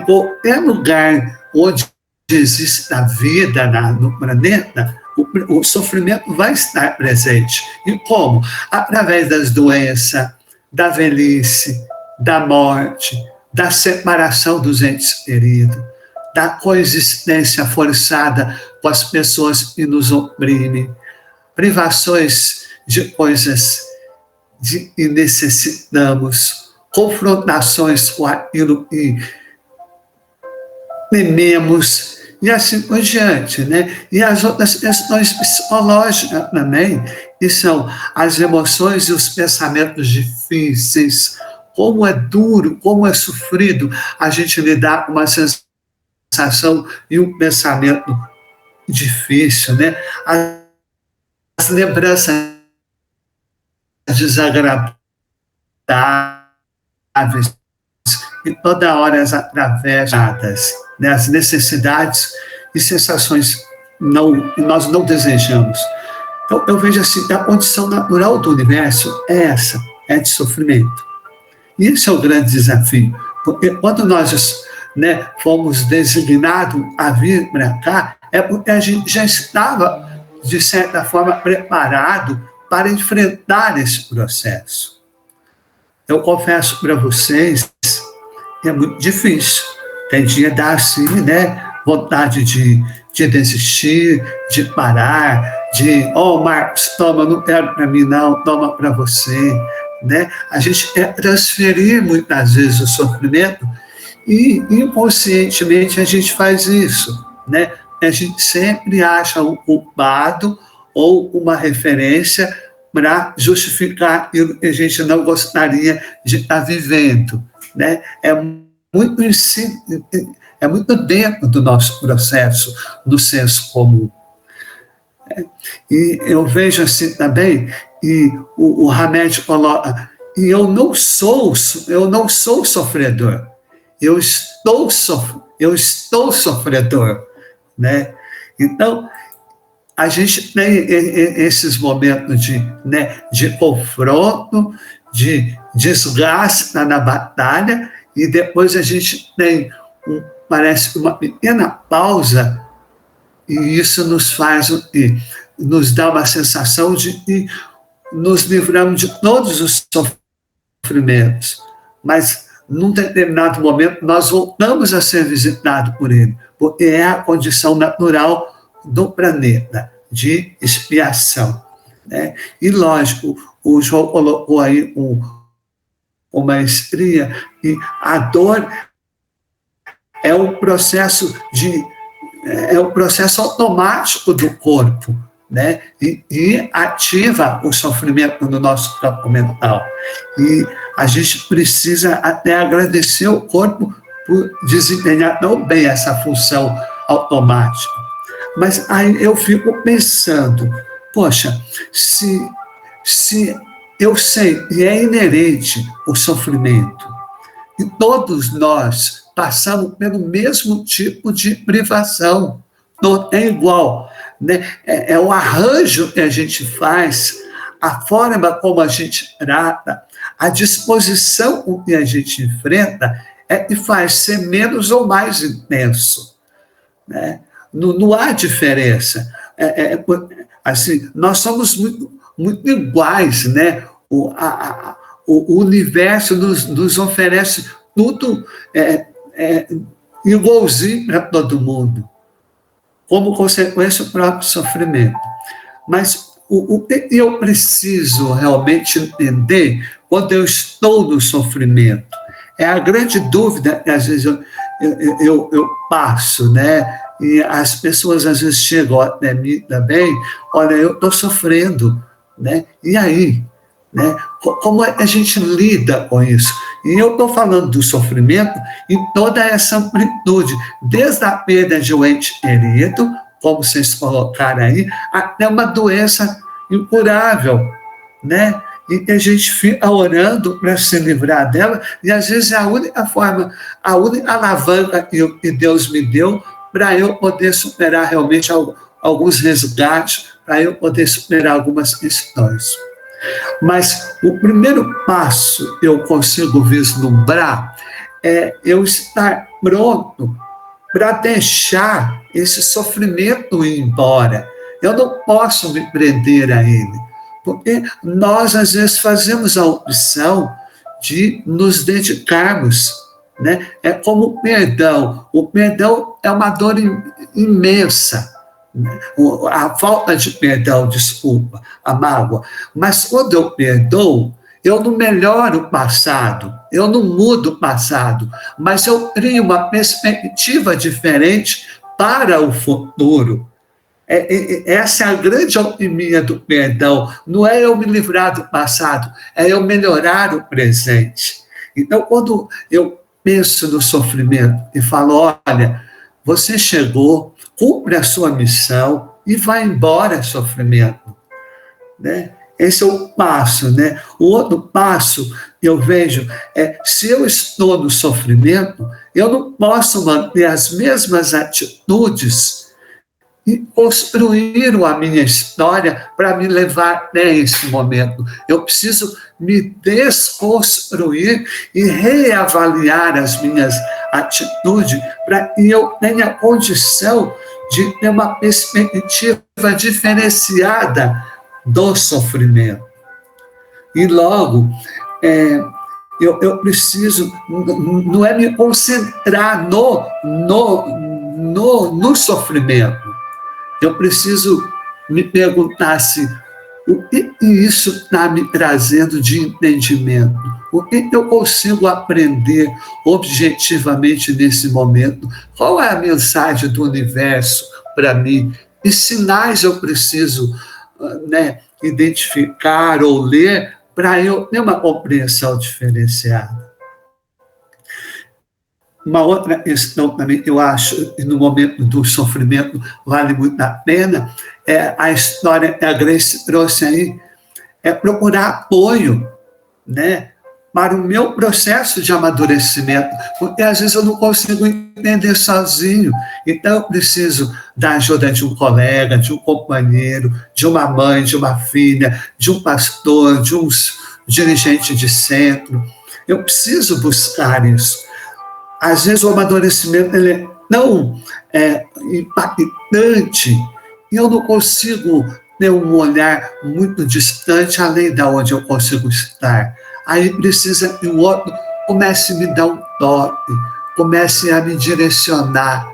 qualquer lugar onde existe a vida no planeta, o sofrimento vai estar presente. E como? Através das doenças, da velhice, da morte, da separação dos entes queridos, da coexistência forçada com as pessoas que nos oprimem, privações de coisas que necessitamos, confrontações com aquilo que tememos, e assim por diante, né? E as outras questões psicológicas também, que são as emoções e os pensamentos difíceis, como é duro, como é sofrido a gente lidar com uma sensação e um pensamento difícil, né? As lembranças desagradáveis, e toda hora as atravessadas, né? As necessidades e sensações nós não desejamos. Então, eu vejo assim, a condição natural do universo é essa, é de sofrimento. E esse é o grande desafio, porque quando nós, né, fomos designados a vir para cá, é porque a gente já estava, de certa forma, preparado para enfrentar esse processo. Eu confesso para vocês, é muito difícil. Tem dia que dá assim, né, vontade de desistir, de parar, Marcos, toma, não quero para mim não, toma para você, né? A gente quer transferir muitas vezes o sofrimento e inconscientemente a gente faz isso, né? A gente sempre acha um culpado ou uma referência para justificar aquilo que a gente não gostaria de estar vivendo, né? É muito dentro do nosso processo, do senso comum. E eu vejo assim também, e o Hamed coloca, e eu não sou sofredor, eu estou sofredor, né? Então, a gente tem esses momentos de confronto, de desgaste na batalha, e depois a gente tem, parece, uma pequena pausa, e isso nos dá uma sensação de que nos livramos de todos os sofrimentos, mas num determinado momento nós voltamos a ser visitados por ele, porque é a condição natural do planeta, de expiação, né? E lógico, o João colocou aí uma maestria, e a dor é um processo automático do corpo, né? E ativa o sofrimento no nosso campo mental. E a gente precisa até agradecer o corpo por desempenhar tão bem essa função automática. Mas aí eu fico pensando, poxa, se eu sei que é inerente o sofrimento, e todos nós passamos pelo mesmo tipo de privação, não é igual, né? É o arranjo que a gente faz, a forma como a gente trata, a disposição com que a gente enfrenta é que faz ser menos ou mais intenso, né? Não há diferença. Assim, nós somos muito, muito iguais, né? O universo nos oferece tudo igualzinho para todo mundo, como consequência o próprio sofrimento. Mas o que eu preciso realmente entender quando eu estou no sofrimento? É a grande dúvida que às vezes eu passo, né? E as pessoas às vezes chegam até mim também, olha, eu estou sofrendo, né? E aí? Né? Como a gente lida com isso? E eu estou falando do sofrimento em toda essa amplitude, desde a perda de um ente querido, como vocês colocaram aí, até uma doença incurável, né? E que a gente fica orando para se livrar dela, e às vezes é a única forma, a única alavanca que Deus me deu para eu poder superar realmente alguns resgates, para eu poder superar algumas questões. Mas o primeiro passo que eu consigo vislumbrar é eu estar pronto para deixar esse sofrimento ir embora. Eu não posso me prender a ele, porque nós, às vezes, fazemos a opção de nos dedicarmos, né? É como o perdão. O perdão é uma dor imensa. A falta de perdão, desculpa, a mágoa. Mas quando eu perdoo, eu não melhoro o passado, eu não mudo o passado, mas eu crio uma perspectiva diferente para o futuro. Essa é a grande alquimia do perdão. Não é eu me livrar do passado, é eu melhorar o presente. Então, quando eu penso no sofrimento e falo, olha, você chegou, cumpre a sua missão e vai embora, sofrimento, né? Esse é o passo, né? O outro passo, eu vejo, se eu estou no sofrimento, eu não posso manter as mesmas atitudes e construir a minha história para me levar até esse momento. Eu preciso me desconstruir e reavaliar as minhas atitudes para que eu tenha condição de ter uma perspectiva diferenciada do sofrimento. E logo, eu preciso, não é me concentrar no sofrimento. Eu preciso me perguntar se o que isso está me trazendo de entendimento? O que eu consigo aprender objetivamente nesse momento? Qual é a mensagem do universo para mim? Que sinais eu preciso, né, identificar ou ler para eu ter uma compreensão diferenciada? Uma outra questão também que eu acho, no momento do sofrimento, vale muito a pena, é a história que a Grace trouxe aí, é procurar apoio, né, para o meu processo de amadurecimento, porque às vezes eu não consigo entender sozinho, então eu preciso da ajuda de um colega, de um companheiro, de uma mãe, de uma filha, de um pastor, de um dirigente de centro. Eu preciso buscar isso. Às vezes o amadurecimento ele é tão impactante e eu não consigo ter um olhar muito distante além de onde eu consigo estar. Aí precisa que o outro comece a me dar um toque, comece a me direcionar,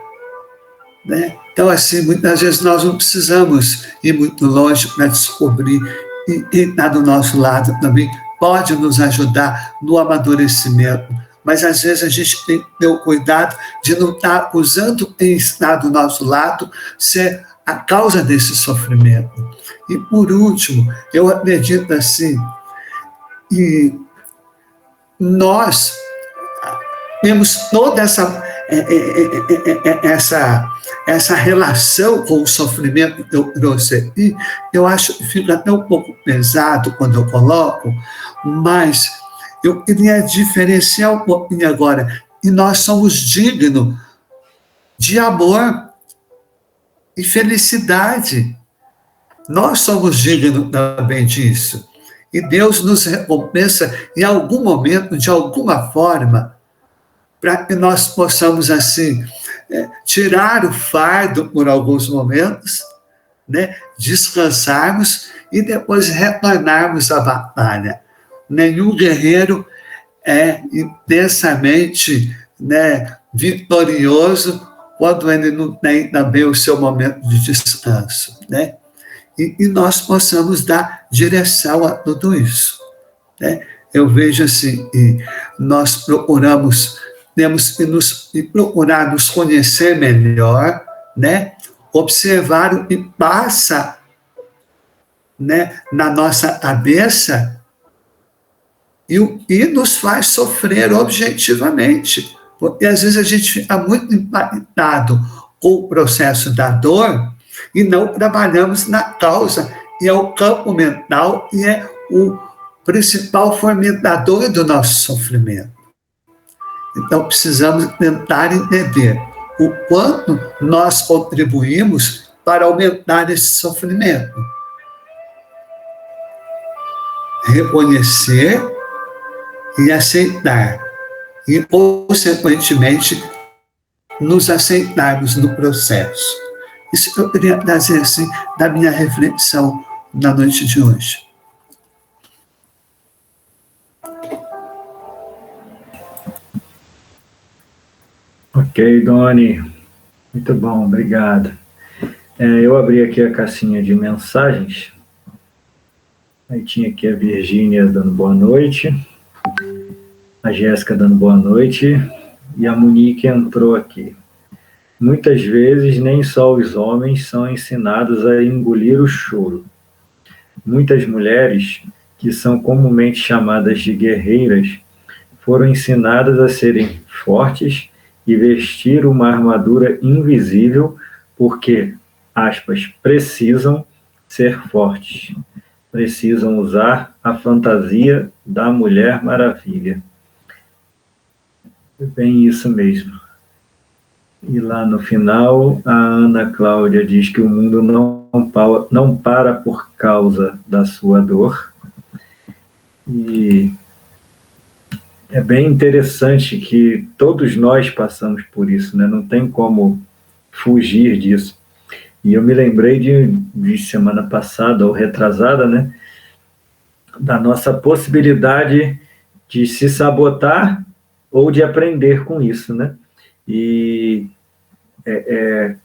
né? Então, assim, muitas vezes nós não precisamos ir muito longe para descobrir, e quem está do nosso lado também pode nos ajudar no amadurecimento. Mas, às vezes, a gente tem que ter o cuidado de não estar acusando quem está do nosso lado ser a causa desse sofrimento. E, por último, eu acredito assim, e nós temos toda essa relação com o sofrimento que eu trouxe aqui. Eu acho que fica até um pouco pesado quando eu coloco, mas eu queria diferenciar um pouquinho agora. E nós somos dignos de amor e felicidade. Nós somos dignos também disso. E Deus nos recompensa em algum momento, de alguma forma, para que nós possamos, assim, tirar o fardo por alguns momentos, né? Descansarmos e depois retornarmos à batalha. Nenhum guerreiro é intensamente, né, vitorioso quando ele não tem também o seu momento de descanso, né? E nós possamos dar direção a tudo isso, né? Eu vejo assim, e nós temos que procurar nos conhecer melhor, né? Observar o que passa, né, na nossa cabeça e nos faz sofrer objetivamente. Porque às vezes a gente fica muito impactado com o processo da dor e não trabalhamos na causa, e é o campo mental e é o principal fomentador do nosso sofrimento. Então, precisamos tentar entender o quanto nós contribuímos para aumentar esse sofrimento. Reconhecer e aceitar. E, consequentemente, nos aceitarmos no processo. Isso que eu queria trazer, assim, da minha reflexão na noite de hoje. Ok, Doni. Muito bom, obrigado. Eu abri aqui a caixinha de mensagens. Aí tinha aqui a Virgínia dando boa noite, a Jéssica dando boa noite, e a Monique entrou aqui. Muitas vezes, nem só os homens são ensinados a engolir o choro. Muitas mulheres, que são comumente chamadas de guerreiras, foram ensinadas a serem fortes e vestir uma armadura invisível porque, aspas, precisam ser fortes. Precisam usar a fantasia da Mulher Maravilha. É bem isso mesmo. E lá no final, a Ana Cláudia diz que o mundo não para por causa da sua dor. E é bem interessante que todos nós passamos por isso, né? Não tem como fugir disso. E eu me lembrei de semana passada, ou retrasada, né? Da nossa possibilidade de se sabotar ou de aprender com isso, né? E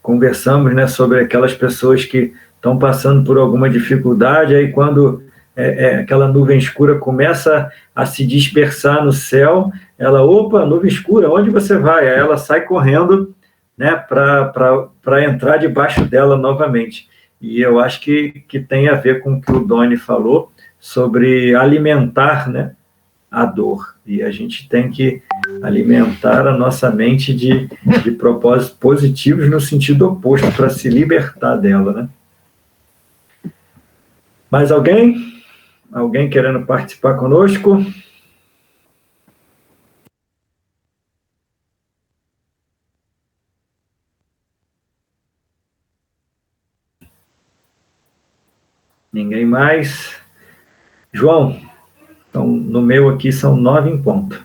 conversamos, né, sobre aquelas pessoas que estão passando por alguma dificuldade, aí quando aquela nuvem escura começa a se dispersar no céu, ela, opa, nuvem escura, onde você vai? Aí ela sai correndo, né, para entrar debaixo dela novamente. E eu acho que tem a ver com o que o Doni falou sobre alimentar, né, a dor. E a gente tem que alimentar a nossa mente de propósitos positivos no sentido oposto, para se libertar dela, né? Mais alguém? Alguém querendo participar conosco? Ninguém mais? João, então, no meu aqui são 9 em ponto.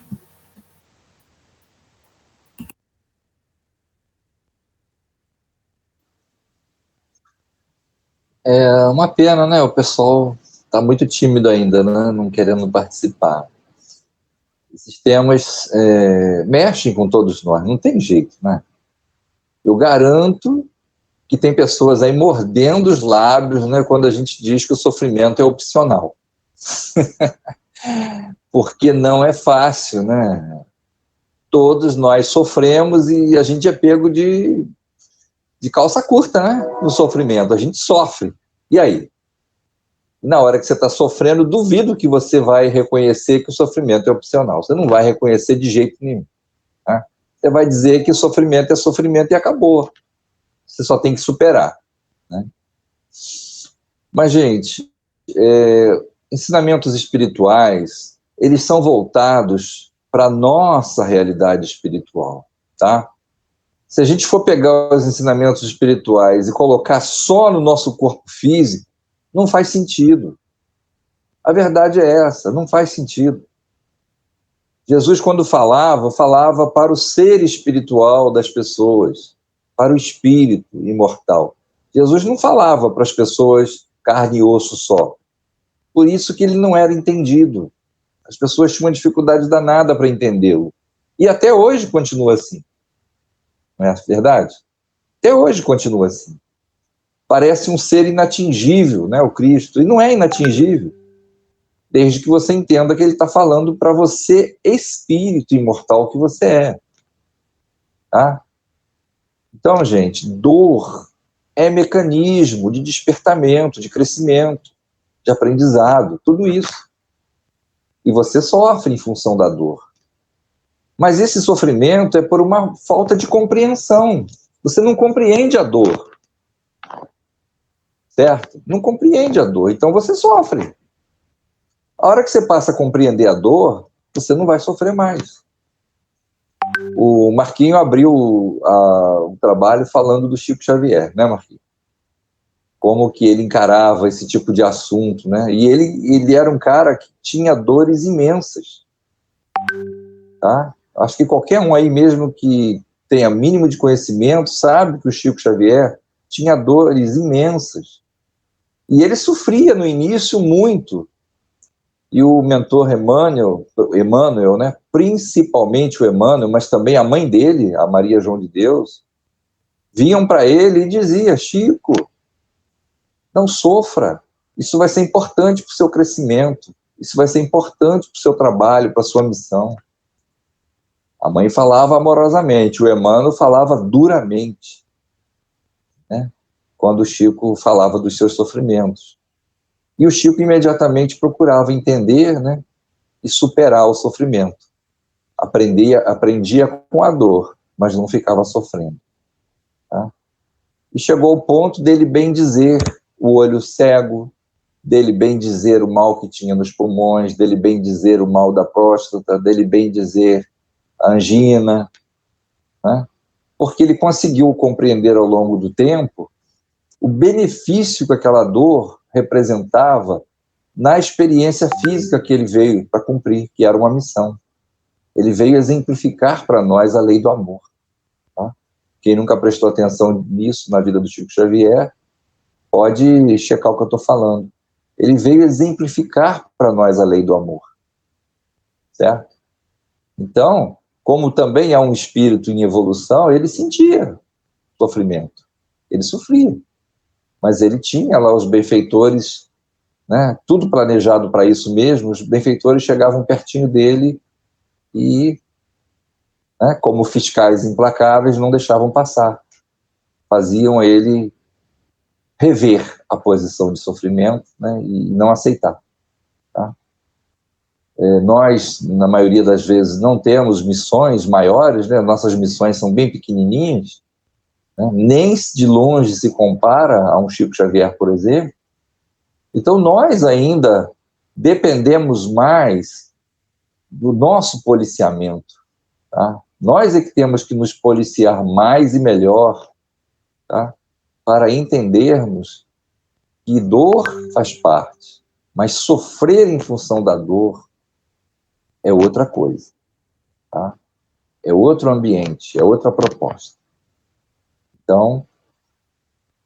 É uma pena, né? O pessoal está muito tímido ainda, né? Não querendo participar. Esses temas mexem com todos nós, não tem jeito, né? Eu garanto que tem pessoas aí mordendo os lábios, né, quando a gente diz que o sofrimento é opcional. Porque não é fácil, né? Todos nós sofremos e a gente é pego de calça curta, né? No sofrimento, a gente sofre. E aí? Na hora que você está sofrendo, duvido que você vai reconhecer que o sofrimento é opcional. Você não vai reconhecer de jeito nenhum. Tá? Você vai dizer que o sofrimento é sofrimento e acabou. Você só tem que superar. Né? Mas, gente, ensinamentos espirituais, eles são voltados para a nossa realidade espiritual, tá? Se a gente for pegar os ensinamentos espirituais e colocar só no nosso corpo físico, não faz sentido. A verdade é essa, não faz sentido. Jesus, quando falava para o ser espiritual das pessoas, para o espírito imortal. Jesus não falava para as pessoas carne e osso só. Por isso que ele não era entendido. As pessoas tinham uma dificuldade danada para entendê-lo. E até hoje continua assim. Não é verdade? Até hoje continua assim. Parece um ser inatingível, né, o Cristo. E não é inatingível. Desde que você entenda que ele está falando para você, espírito imortal que você é. Tá? Então, gente, dor é mecanismo de despertamento, de crescimento, de aprendizado, tudo isso. E você sofre em função da dor. Mas esse sofrimento é por uma falta de compreensão. Você não compreende a dor. Certo? Não compreende a dor, então você sofre. A hora que você passa a compreender a dor, você não vai sofrer mais. O Marquinho abriu o trabalho falando do Chico Xavier, né, Marquinho? Como que ele encarava esse tipo de assunto, né? E ele era um cara que tinha dores imensas, tá? Acho que qualquer um aí mesmo que tenha mínimo de conhecimento sabe que o Chico Xavier tinha dores imensas. E ele sofria no início muito. E o mentor Emmanuel, né? Principalmente o Emmanuel, mas também a mãe dele, a Maria João de Deus, vinham para ele e diziam: Chico, não sofra, isso vai ser importante para o seu crescimento, isso vai ser importante para o seu trabalho, para a sua missão. A mãe falava amorosamente, o Emmanuel falava duramente, né? Quando o Chico falava dos seus sofrimentos. E o Chico imediatamente procurava entender, né, e superar o sofrimento. Aprendia com a dor, mas não ficava sofrendo. Tá? E chegou ao ponto dele bem dizer o olho cego, dele bem dizer o mal que tinha nos pulmões, dele bem dizer o mal da próstata, dele bem dizer a angina, né? Porque ele conseguiu compreender ao longo do tempo o benefício que aquela dor representava na experiência física que ele veio para cumprir, que era uma missão. Ele veio exemplificar para nós a lei do amor. Tá? Quem nunca prestou atenção nisso na vida do Chico Xavier, pode checar o que eu estou falando. Ele veio exemplificar para nós a lei do amor. Certo? Então, como também é um espírito em evolução, ele sentia sofrimento. Ele sofria. Mas ele tinha lá os benfeitores, né, tudo planejado para isso mesmo. Os benfeitores chegavam pertinho dele e, né, como fiscais implacáveis, não deixavam passar. Faziam ele rever a posição de sofrimento, né, e não aceitar. Tá? Nós, na maioria das vezes, não temos missões maiores, né, nossas missões são bem pequenininhas, nem de longe se compara a um Chico Xavier, por exemplo. Então, nós ainda dependemos mais do nosso policiamento. Tá? Nós é que temos que nos policiar mais e melhor, tá? Para entendermos que dor faz parte, mas sofrer em função da dor é outra coisa. Tá? É outro ambiente, é outra proposta. Então,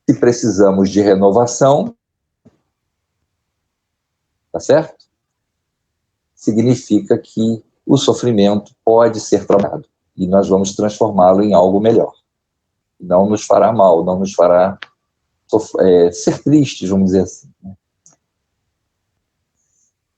se precisamos de renovação, tá certo? Significa que o sofrimento pode ser trabalhado e nós vamos transformá-lo em algo melhor. Não nos fará mal, não nos fará ser tristes, vamos dizer assim. Né?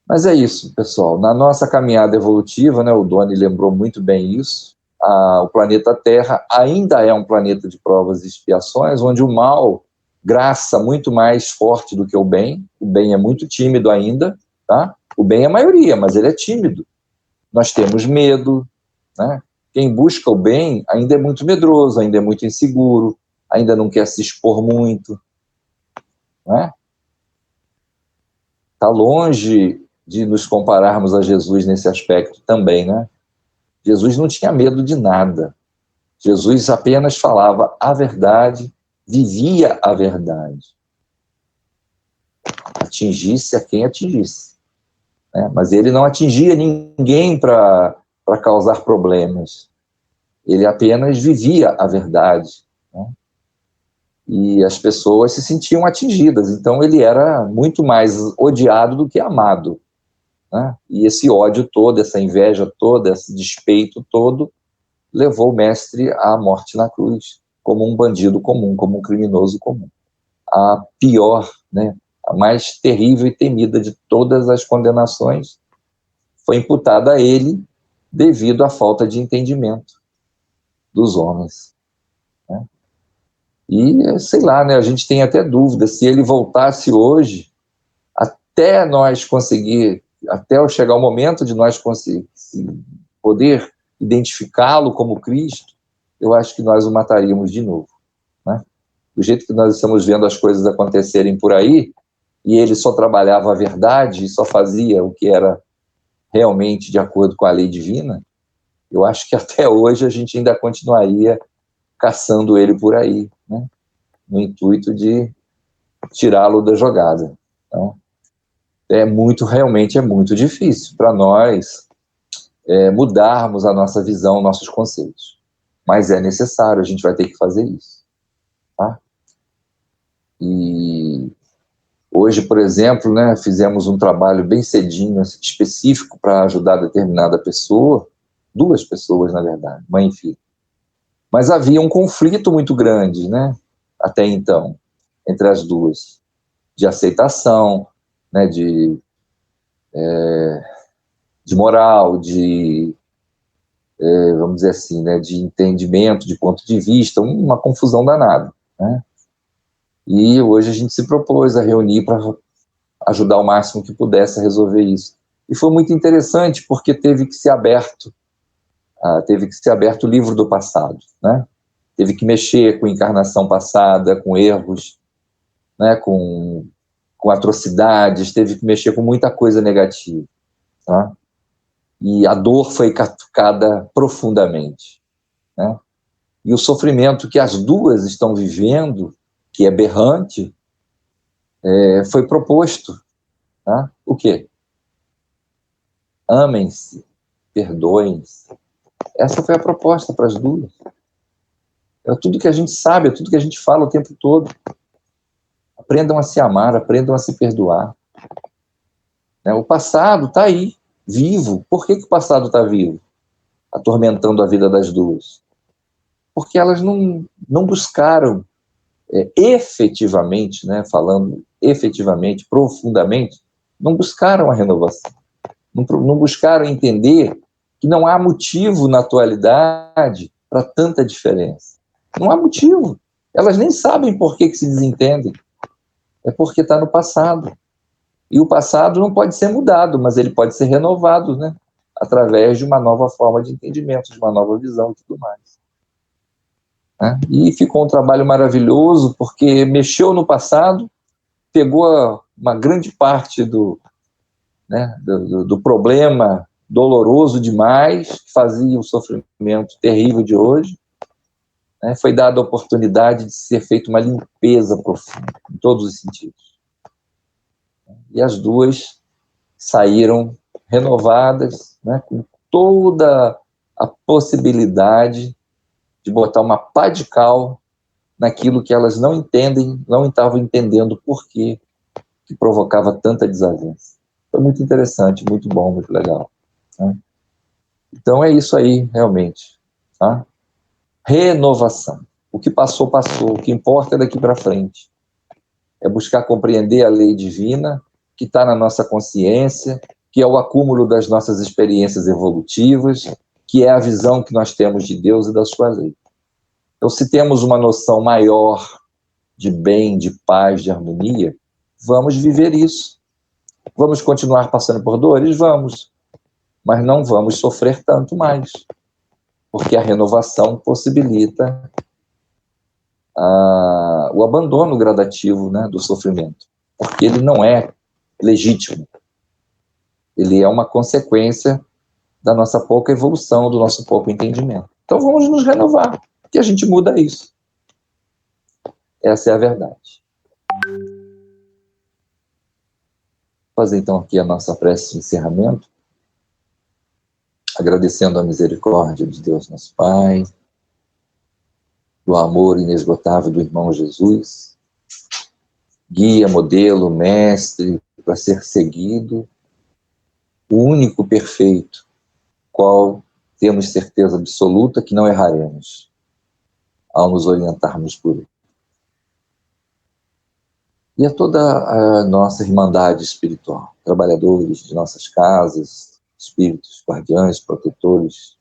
Mas é isso, pessoal. Na nossa caminhada evolutiva, né, o Doni lembrou muito bem isso, o planeta Terra ainda é um planeta de provas e expiações, onde o mal graça muito mais forte do que o bem é muito tímido ainda, tá? O bem é a maioria, mas ele é tímido. Nós temos medo, né? Quem busca o bem ainda é muito medroso, ainda é muito inseguro, ainda não quer se expor muito, né? Está longe de nos compararmos a Jesus nesse aspecto também, né? Jesus não tinha medo de nada. Jesus apenas falava a verdade, vivia a verdade. Atingisse a quem atingisse. Né? Mas ele não atingia ninguém para causar problemas. Ele apenas vivia a verdade. Né? E as pessoas se sentiam atingidas. Então ele era muito mais odiado do que amado. Né? E esse ódio todo, essa inveja toda, esse despeito todo, levou o mestre à morte na cruz, como um bandido comum, como um criminoso comum. A pior, né, a mais terrível e temida de todas as condenações foi imputada a ele devido à falta de entendimento dos homens. Né? E, sei lá, né, a gente tem até dúvida, se ele voltasse hoje, até nós conseguir, até chegar o momento de nós poder identificá-lo como Cristo, eu acho que nós o mataríamos de novo. Né? Do jeito que nós estamos vendo as coisas acontecerem por aí, e ele só trabalhava a verdade e só fazia o que era realmente de acordo com a lei divina, eu acho que até hoje a gente ainda continuaria caçando ele por aí, né? No intuito de tirá-lo da jogada. Então, realmente é muito difícil para nós mudarmos a nossa visão, nossos conceitos. Mas é necessário, a gente vai ter que fazer isso. Tá? E hoje, por exemplo, né, fizemos um trabalho bem cedinho, específico para ajudar determinada pessoa, 2 pessoas, na verdade, mãe e filha. Mas havia um conflito muito grande, né, até então, entre as duas, de aceitação, né, de moral, vamos dizer assim, né, de entendimento, de ponto de vista, uma confusão danada. Né? E hoje a gente se propôs a reunir para ajudar o máximo que pudesse a resolver isso. E foi muito interessante, porque teve que ser aberto o livro do passado. Né? Teve que mexer com a encarnação passada, com erros, né, com atrocidades, teve que mexer com muita coisa negativa. Tá? E a dor foi catucada profundamente. Né? E o sofrimento que as duas estão vivendo, que é berrante, foi proposto. Tá? O quê? Amem-se, perdoem-se. Essa foi a proposta para as duas. É tudo que a gente sabe, é tudo que a gente fala o tempo todo. Aprendam a se amar, aprendam a se perdoar. O passado está aí, vivo. Por que o passado está vivo? Atormentando a vida das duas. Porque elas não buscaram efetivamente, né, falando efetivamente, profundamente, não buscaram a renovação. Não buscaram entender que não há motivo na atualidade para tanta diferença. Não há motivo. Elas nem sabem por que se desentendem. É porque está no passado. E o passado não pode ser mudado, mas ele pode ser renovado, né? Através de uma nova forma de entendimento, de uma nova visão e tudo mais. Né? E ficou um trabalho maravilhoso, porque mexeu no passado, pegou uma grande parte do problema doloroso demais, que fazia o sofrimento terrível de hoje. Né? Foi dada a oportunidade de ser feita uma limpeza profunda, em todos os sentidos. E as duas saíram renovadas, né, com toda a possibilidade de botar uma pá de cal naquilo que elas não estavam entendendo por que provocava tanta desavença. Foi muito interessante, muito bom, muito legal. Né? Então é isso aí, realmente. Tá? Renovação. O que passou, passou. O que importa é daqui para frente. É buscar compreender a lei divina que está na nossa consciência, que é o acúmulo das nossas experiências evolutivas, que é a visão que nós temos de Deus e da sua lei. Então, se temos uma noção maior de bem, de paz, de harmonia, vamos viver isso. Vamos continuar passando por dores? Vamos. Mas não vamos sofrer tanto mais, porque a renovação possibilita o abandono gradativo, né, do sofrimento, porque ele não é legítimo. Ele é uma consequência da nossa pouca evolução, do nosso pouco entendimento. Então vamos nos renovar. que a gente muda isso. Essa é a verdade. Vou fazer então aqui a nossa prece de encerramento, agradecendo a misericórdia de Deus nosso Pai, do amor inesgotável do irmão Jesus, guia, modelo, mestre, para ser seguido, o único perfeito, qual temos certeza absoluta que não erraremos ao nos orientarmos por ele. E a toda a nossa irmandade espiritual, trabalhadores de nossas casas, espíritos, guardiães, protetores,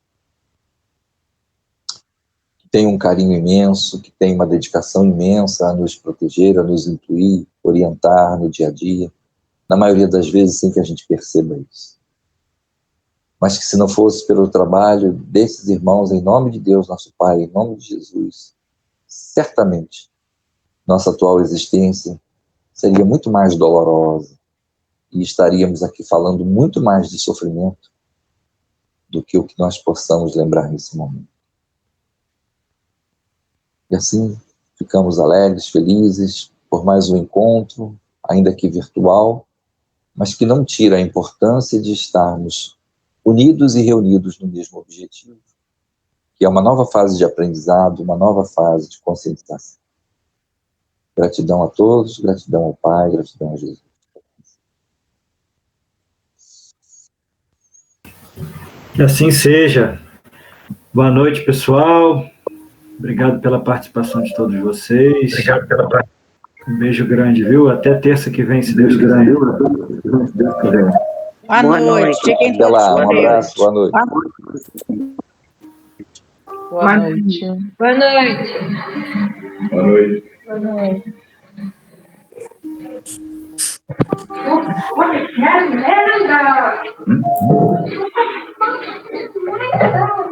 que têm um carinho imenso, que têm uma dedicação imensa a nos proteger, a nos intuir, orientar no dia a dia, na maioria das vezes sem que a gente perceba isso. Mas que se não fosse pelo trabalho desses irmãos, em nome de Deus, nosso Pai, em nome de Jesus, certamente nossa atual existência seria muito mais dolorosa e estaríamos aqui falando muito mais de sofrimento do que o que nós possamos lembrar nesse momento. E assim ficamos alegres, felizes por mais um encontro, ainda que virtual, mas que não tira a importância de estarmos unidos e reunidos no mesmo objetivo, que é uma nova fase de aprendizado, uma nova fase de conscientização. Gratidão a todos, gratidão ao Pai, gratidão a Jesus. Que assim seja. Boa noite, pessoal. Obrigado pela participação de todos vocês. Obrigado pela participação. Um beijo grande, viu? Até terça que vem, se Deus quiser. Boa noite. Fiquem Até todos lá, com um Deus. abraço, boa noite. Boa noite. Boa noite. Boa noite. Boa noite. Merda!